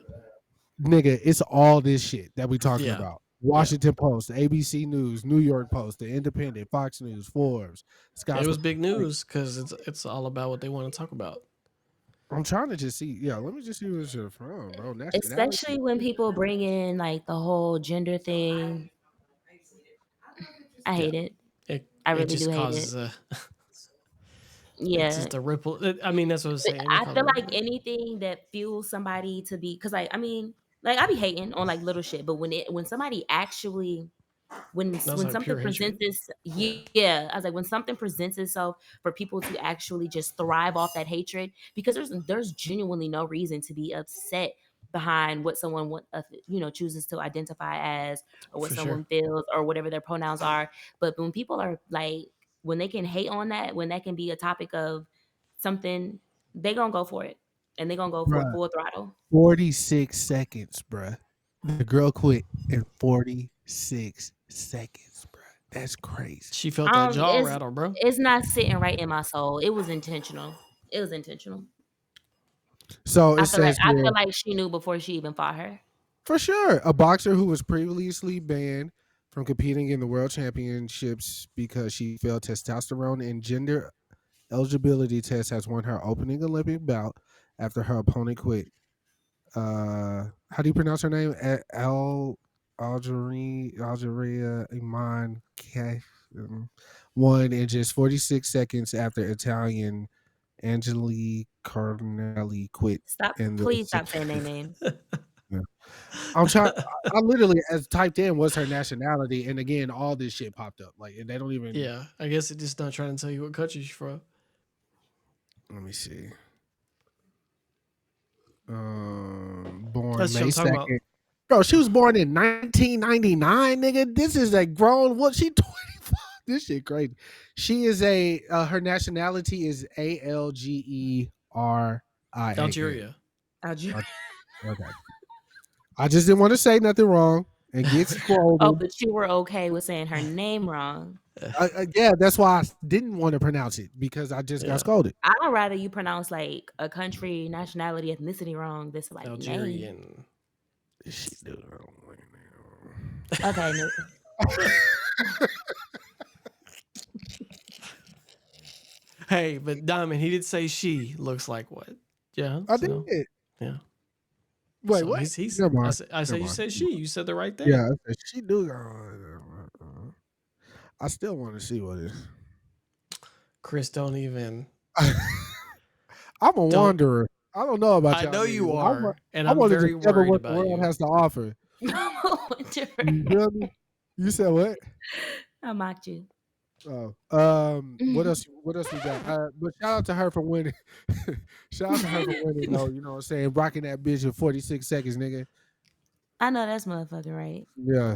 Nigga, it's all this shit that we talking yeah, about. yeah. Washington Post, ABC News, New York Post, The Independent, Fox News, Forbes, It was Scottsboro. big Like, news because it's all about what they want to talk about. I'm trying to just see. Yeah, let me just see where it's from, bro. Nationality. Especially when people bring in like the whole gender thing. I Yeah, hate it. it I it really do just hate causes it. a it's Yeah. just a ripple. I mean, that's what I'm But saying. It I causes feel a like ripple. anything that fuels somebody to be, because like I mean, like I be hating on like little shit, but when somebody actually That's when like something pure presents hatred. this, yeah, I was like, when something presents itself for people to actually just thrive off that hatred, because there's genuinely no reason to be upset behind what someone chooses to identify as, or what For sure. someone feels, or whatever their pronouns are. But when people are like, when they can hate on that, when that can be a topic of something, they gonna go for it, and they gonna go for it Bruh, full throttle. 46 seconds, bruh. The girl quit in 46 seconds, bruh. That's crazy. She felt that jaw It's rattle, bro. it's not sitting right in my soul. It was intentional. It was intentional. So it says I here, feel like she knew before she even fought her. for sure, a boxer who was previously banned from competing in the world championships because she failed testosterone and gender eligibility test has won her opening Olympic bout after her opponent quit. How do you pronounce her name? Algeria Iman K won in just 46 seconds after Italian Angeli Carnelli quit Stop! in the Please stop saying their names. Yeah. I'm trying. I literally as typed in what's her nationality, and again, all this shit popped up. Like they don't even. Yeah, I guess it's just not trying to tell you what country she's from. Let me see. Born That's what May I'm talking 2nd. about. Bro, she was born in 1999, nigga. This is a grown. What she 25? This shit crazy. She is a. Her nationality is ALGERIA. Algeria. Algeria. Okay. I just didn't want to say nothing wrong and get Oh, scolded. but you were okay with saying her name wrong. Yeah, that's why I didn't want to pronounce it because I just Yeah. got scolded. I'd rather you pronounce like a country, nationality, ethnicity wrong than like name. Algerian. She do. Okay, no. Hey, but Diamond, he did say she looks like what? Yeah. I so, did. Yeah. Wait, So what? He's, Never mind. I said Never you mind. said she. You said the right thing. Yeah, I said she do. I still want to see what it is. Chris, don't even. I'm a wanderer. I don't know about I y'all. know you niggas. are, and I I'm want to very discover worried what the about world you. has to offer. You feel me? You said what? I mocked you. Oh, what else? What else we got? But shout out to her for winning. Shout out to her for winning, though. You know what I'm saying? Rocking that bitch in 46 seconds, nigga. I know that's motherfucking right. Yeah,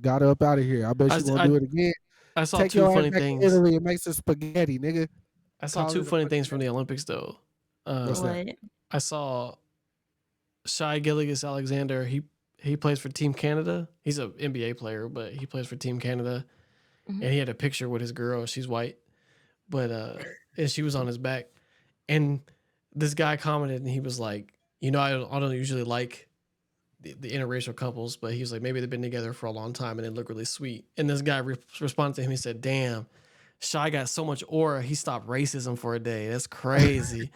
got her up out of here. I bet she won't do it again. I saw Take two your ass funny back to things. Italy and make some spaghetti, nigga. I saw Call two it a funny fucking things from the Olympics, though. What's that? What? I saw Shai Gilgeous-Alexander. He plays for Team Canada. He's an NBA player, but he plays for Team Canada. Mhm. And he had a picture with his girl. She's white, but and she was on his back. And this guy commented, and he was like, "You know, I don't usually like the interracial couples, but he was like, maybe they've been together for a long time and they look really sweet." And this guy responded to him. He said, "Damn, Shai got so much aura. He stopped racism for a day. That's crazy."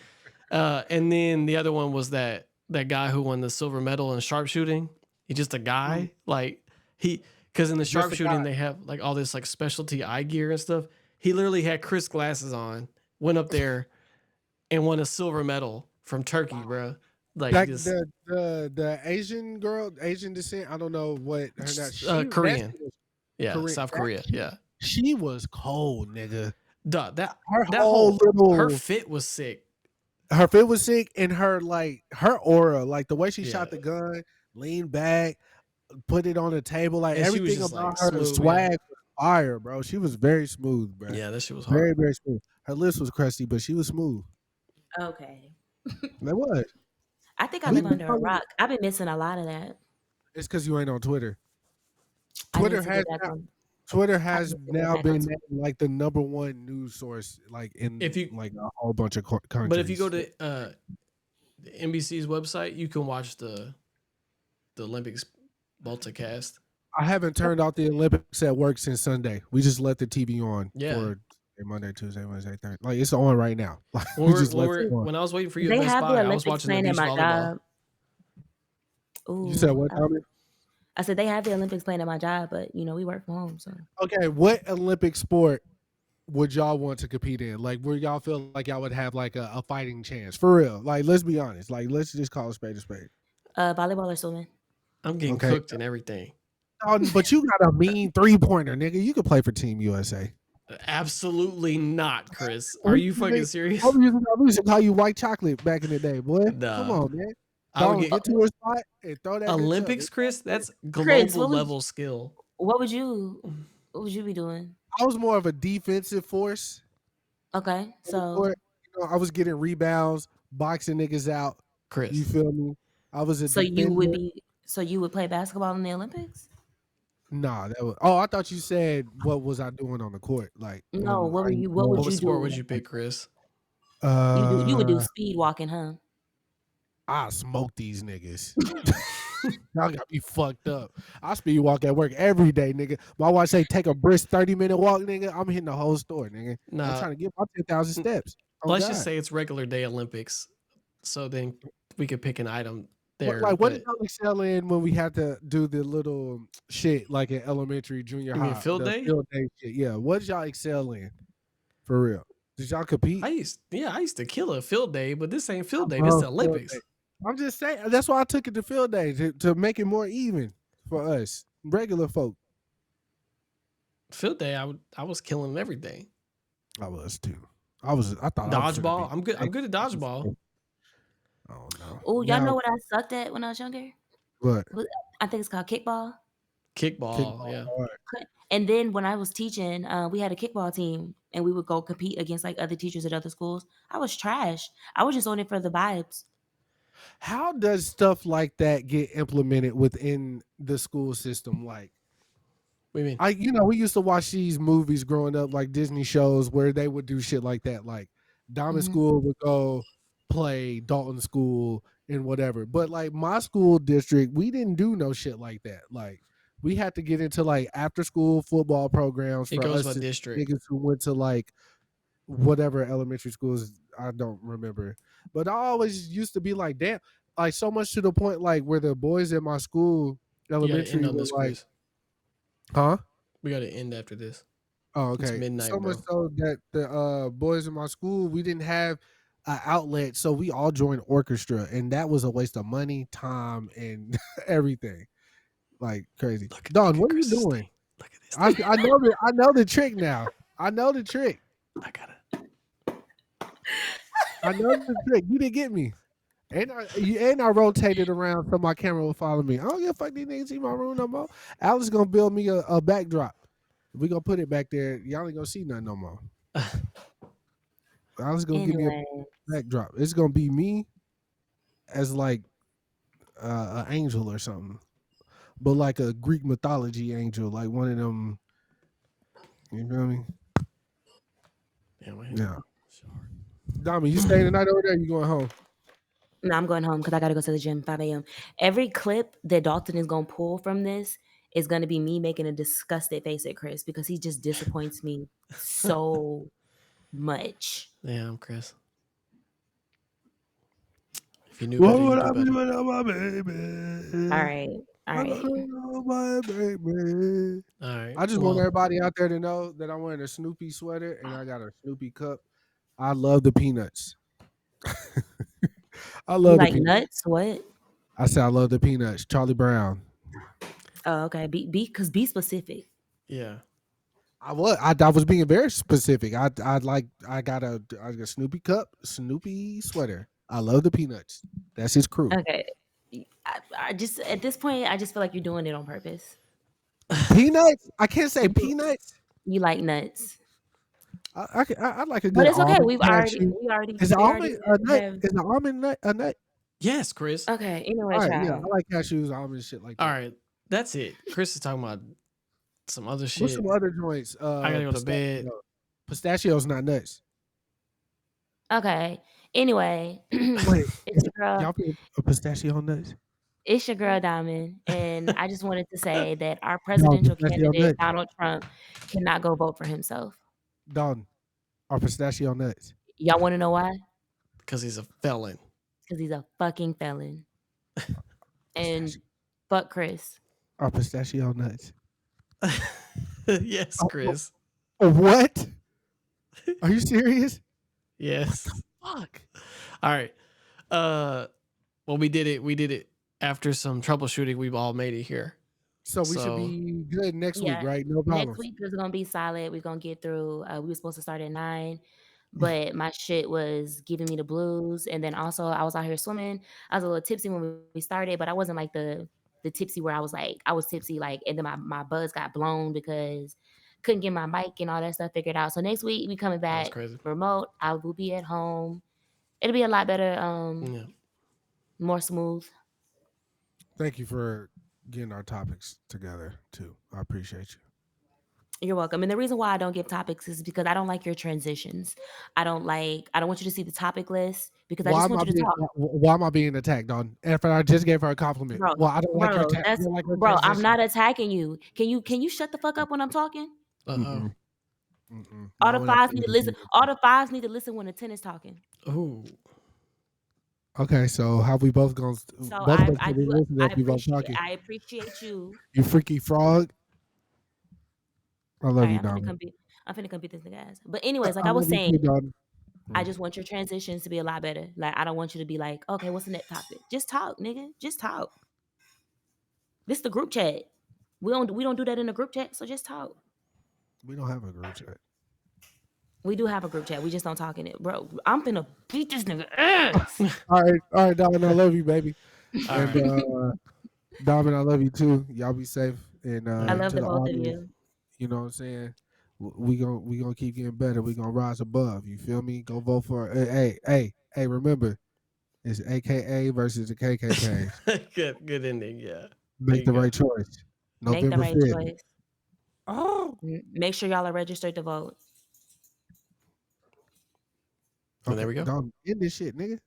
And then the other one was that guy who won the silver medal in sharpshooting. He's just a guy, because in the Just a sharpshooting guy. they have like all this like specialty eye gear and stuff. He literally had Chris glasses on, went up there, and won a silver medal from Turkey, bro. Like Like just the Asian girl, Asian descent. I don't know what her name. Korean, was Korean. South Korea, yeah. She was cold, nigga. Duh, that Her that whole whole little her fit was sick. her fit was sick, and her aura, like the way she shot Yeah. the gun, leaned back, put it on the table, like And she was everything just, about like, her smooth, swag yeah. was fire, bro. She was very smooth, bro. Yeah, that shit was Very, hard. very smooth. Her lips was crusty, but she was smooth. Okay. Like what? I think I live under a rock. I've been missing a lot of that. It's because you ain't on Twitter. I need Twitter to has get back on. Twitter has need to get now back been on named, like the #1 news source, like in If you- like a whole bunch of countries. But if you go to the NBC's website, you can watch the Olympics multicast. I haven't turned off the Olympics at work since Sunday. We just let the TV on Yeah. for Monday, Tuesday, Wednesday, Thursday. Like it's on right now. Like, When I was waiting for you They at Best have the Buy, I was Olympics watching the playing at beach my volleyball. job. Ooh, You said what, Tommy? I said they have the Olympics playing at my job, but you know we work from home, so. Okay, what Olympic sport would y'all want to compete in? Like where y'all feel like y'all would have like a fighting chance? For real. Like let's be honest. Like let's just call a spade a spade. Volleyball or swimming. I'm getting Okay. cooked and everything. But you got a mean 3-pointer, nigga. You could play for Team USA. Absolutely not, Chris. Are you fucking serious? I used to call you white chocolate back in the day, boy. Nah. Come on, man. I would Get to a spot and throw that bitch up. Olympics, Chris. That's global Chris, what would level skill. What would you be doing? I was more of a defensive force. Okay, so You know, I was getting rebounds, boxing niggas out. Chris. You feel me? I was a you would play basketball in the Olympics? Nah, that was. Oh, I thought you said what was I doing on the court? Like No, what would you What do? sport would you pick, Chris? You would do speed walking, huh? I smoke these niggas. Y'all got me fucked up. I speed walk at work every day, nigga. My wife say take a brisk 30-minute walk, nigga. I'm hitting the whole store, nigga. Nah. I'm trying to get my 10,000 steps. Let's just say it's regular day Olympics, so then we could pick an item there. What did y'all excel in when we had to do the little shit like in elementary, junior high? You mean field day? Field day shit. Yeah. What did y'all excel in? For real. Did y'all compete? I used to kill a field day, but this ain't field day. This is the Olympics. I'm just saying. That's why I took it to field day to make it more even for us regular folk. Field day, I was killing everything. I was too. I thought I was finna be. Dodgeball. I'm good at dodgeball. Oh no. Oh, y'all Now know what I sucked at when I was younger? what? I think it's called kickball. Kickball, yeah. All right. And then when I was teaching, we had a kickball team, and we would go compete against like other teachers at other schools. I was trash. I was just on it for the vibes. How does stuff like that get implemented within the school system? Like, What do you mean? we used to watch these movies growing up, like Disney shows, where they would do shit like that. Like, Diamond Mhm. School would go play Dalton School and whatever. But like my school district, we didn't do no shit like that. Like, we had to get into like after school football programs It for goes us by district. niggas who went to like whatever elementary schools. I don't remember, but I always used to be like, damn, like so much to the point like where the boys in my school You gotta elementary end on were this, like, Chris. huh? We gotta end after this. Oh, It's okay. midnight, So much bro. so that the boys in my school, we didn't have an outlet, so we all joined orchestra, and that was a waste of money, time, and everything. Like crazy. Don, Look what at are you Chris's doing? thing. Look at this thing. I know the trick now. I know the trick. I gotta. I know the trick. You didn't get me. And I rotated around so my camera would follow me. I don't give a fuck these niggas see my room no more. Alex gonna build me a backdrop. We gonna put it back there. Y'all ain't gonna see nothing no more. Alex gonna give me a Anyway, backdrop. It's gonna be me as like an angel or something, but like a Greek mythology angel, like one of them. You feel me? Yeah. Dami, you staying the night over there? You going home? no, I'm going home because I gotta go to the gym 5 a.m. Every clip that Dalton is gonna pull from this is gonna be me making a disgusted face at Chris because he just disappoints me so much. Damn, Chris. If you knew What better, would you I do be better. without my baby? All right, all right. My baby. All right. I just want everybody out there to know that I'm wearing a Snoopy sweater and I got a Snoopy cup. I love the peanuts. I You love the like peanuts. nuts? What? I said I love the peanuts. Charlie Brown. Oh, okay. Be specific. Yeah. I was being very specific. I got a Snoopy cup, Snoopy sweater. I love the peanuts. That's his crew. Okay. I just at this point, I just feel like you're doing it on purpose. Peanuts? I can't say peanuts. You like nuts, I like a but good it's okay. almond We cashew. already Is an we already almond a nut? have. Is an almond nut a nut? Yes, Chris. Okay. Anyway, All right, yeah, child. I like cashews, almonds, shit like that. All right. That's it. Chris is talking about some other What's shit. some other joints? I gotta go to bed. Pistachios, not nuts. Okay. Anyway, Wait, it's your girl. y'all put a pistachio nuts? It's your girl Diamond, and I just wanted to say that our Y'all presidential pistachio candidate nuts? Donald Trump cannot go vote for himself. Don, are pistachio nuts? Y'all want to know why? Because he's a felon. Because he's a fucking felon. And Pistachio. fuck Chris. Are pistachio nuts? Yes, Chris. What? Are you serious? Yes. Fuck. All right. Well, we did it. We did it after some troubleshooting. We've all made it here. So we should be good next week, Yeah, right? No problem. next week is gonna be solid. We're gonna get through. We were supposed to start at 9, but my shit was giving me the blues. And then also I was out here swimming. I was a little tipsy when we started, but I wasn't like the tipsy where I was tipsy like, and then my buzz got blown because couldn't get my mic and all that stuff figured out. So next week we coming That was back crazy. remote. I will be at home. It'll be a lot better. Yeah. More smooth. Thank you for getting our topics together too. I appreciate you. You're welcome. And the reason why I don't give topics is because I don't like your transitions. I don't want you to see the topic list because I just want you to talk. Why am I being attacked, Don? After I just gave her a compliment. Bro, Well, I don't like her. I that's don't like her bro. I'm transition. not attacking you. Can you shut the fuck up when I'm talking? Uh-oh. All the fives need to listen. All the fives need to listen when the 10 is talking. Ooh. Okay, so how we both gonna? So Both of us gonna be listening if we both talking. I appreciate you. You freaky frog. I love you, Don. I'm finna come beat this nigga ass. But anyways, like I was saying, Don. I just want your transitions to be a lot better. Like, I don't want you to be like, okay, what's the next topic? Just talk, nigga. Just talk. This the group chat. We don't do that in the group chat, so just talk. We don't have a group chat. We do have a group chat. We just don't talk in it. Bro, I'm finna beat this nigga ass. All right, Diamond, I love you, baby. All And right. Diamond, I love you too. Y'all be safe. And I love to the the both of audience, you. you know what I'm saying? We gonna keep getting better. We gonna rise above. You feel me? Go vote for hey, remember, it's AKA versus the KKKs. Good ending. Yeah. There Make you the go. right choice. Make the November right 5th. choice. Oh. Make sure y'all are registered to vote. And there we go. Dog, end this shit, nigga.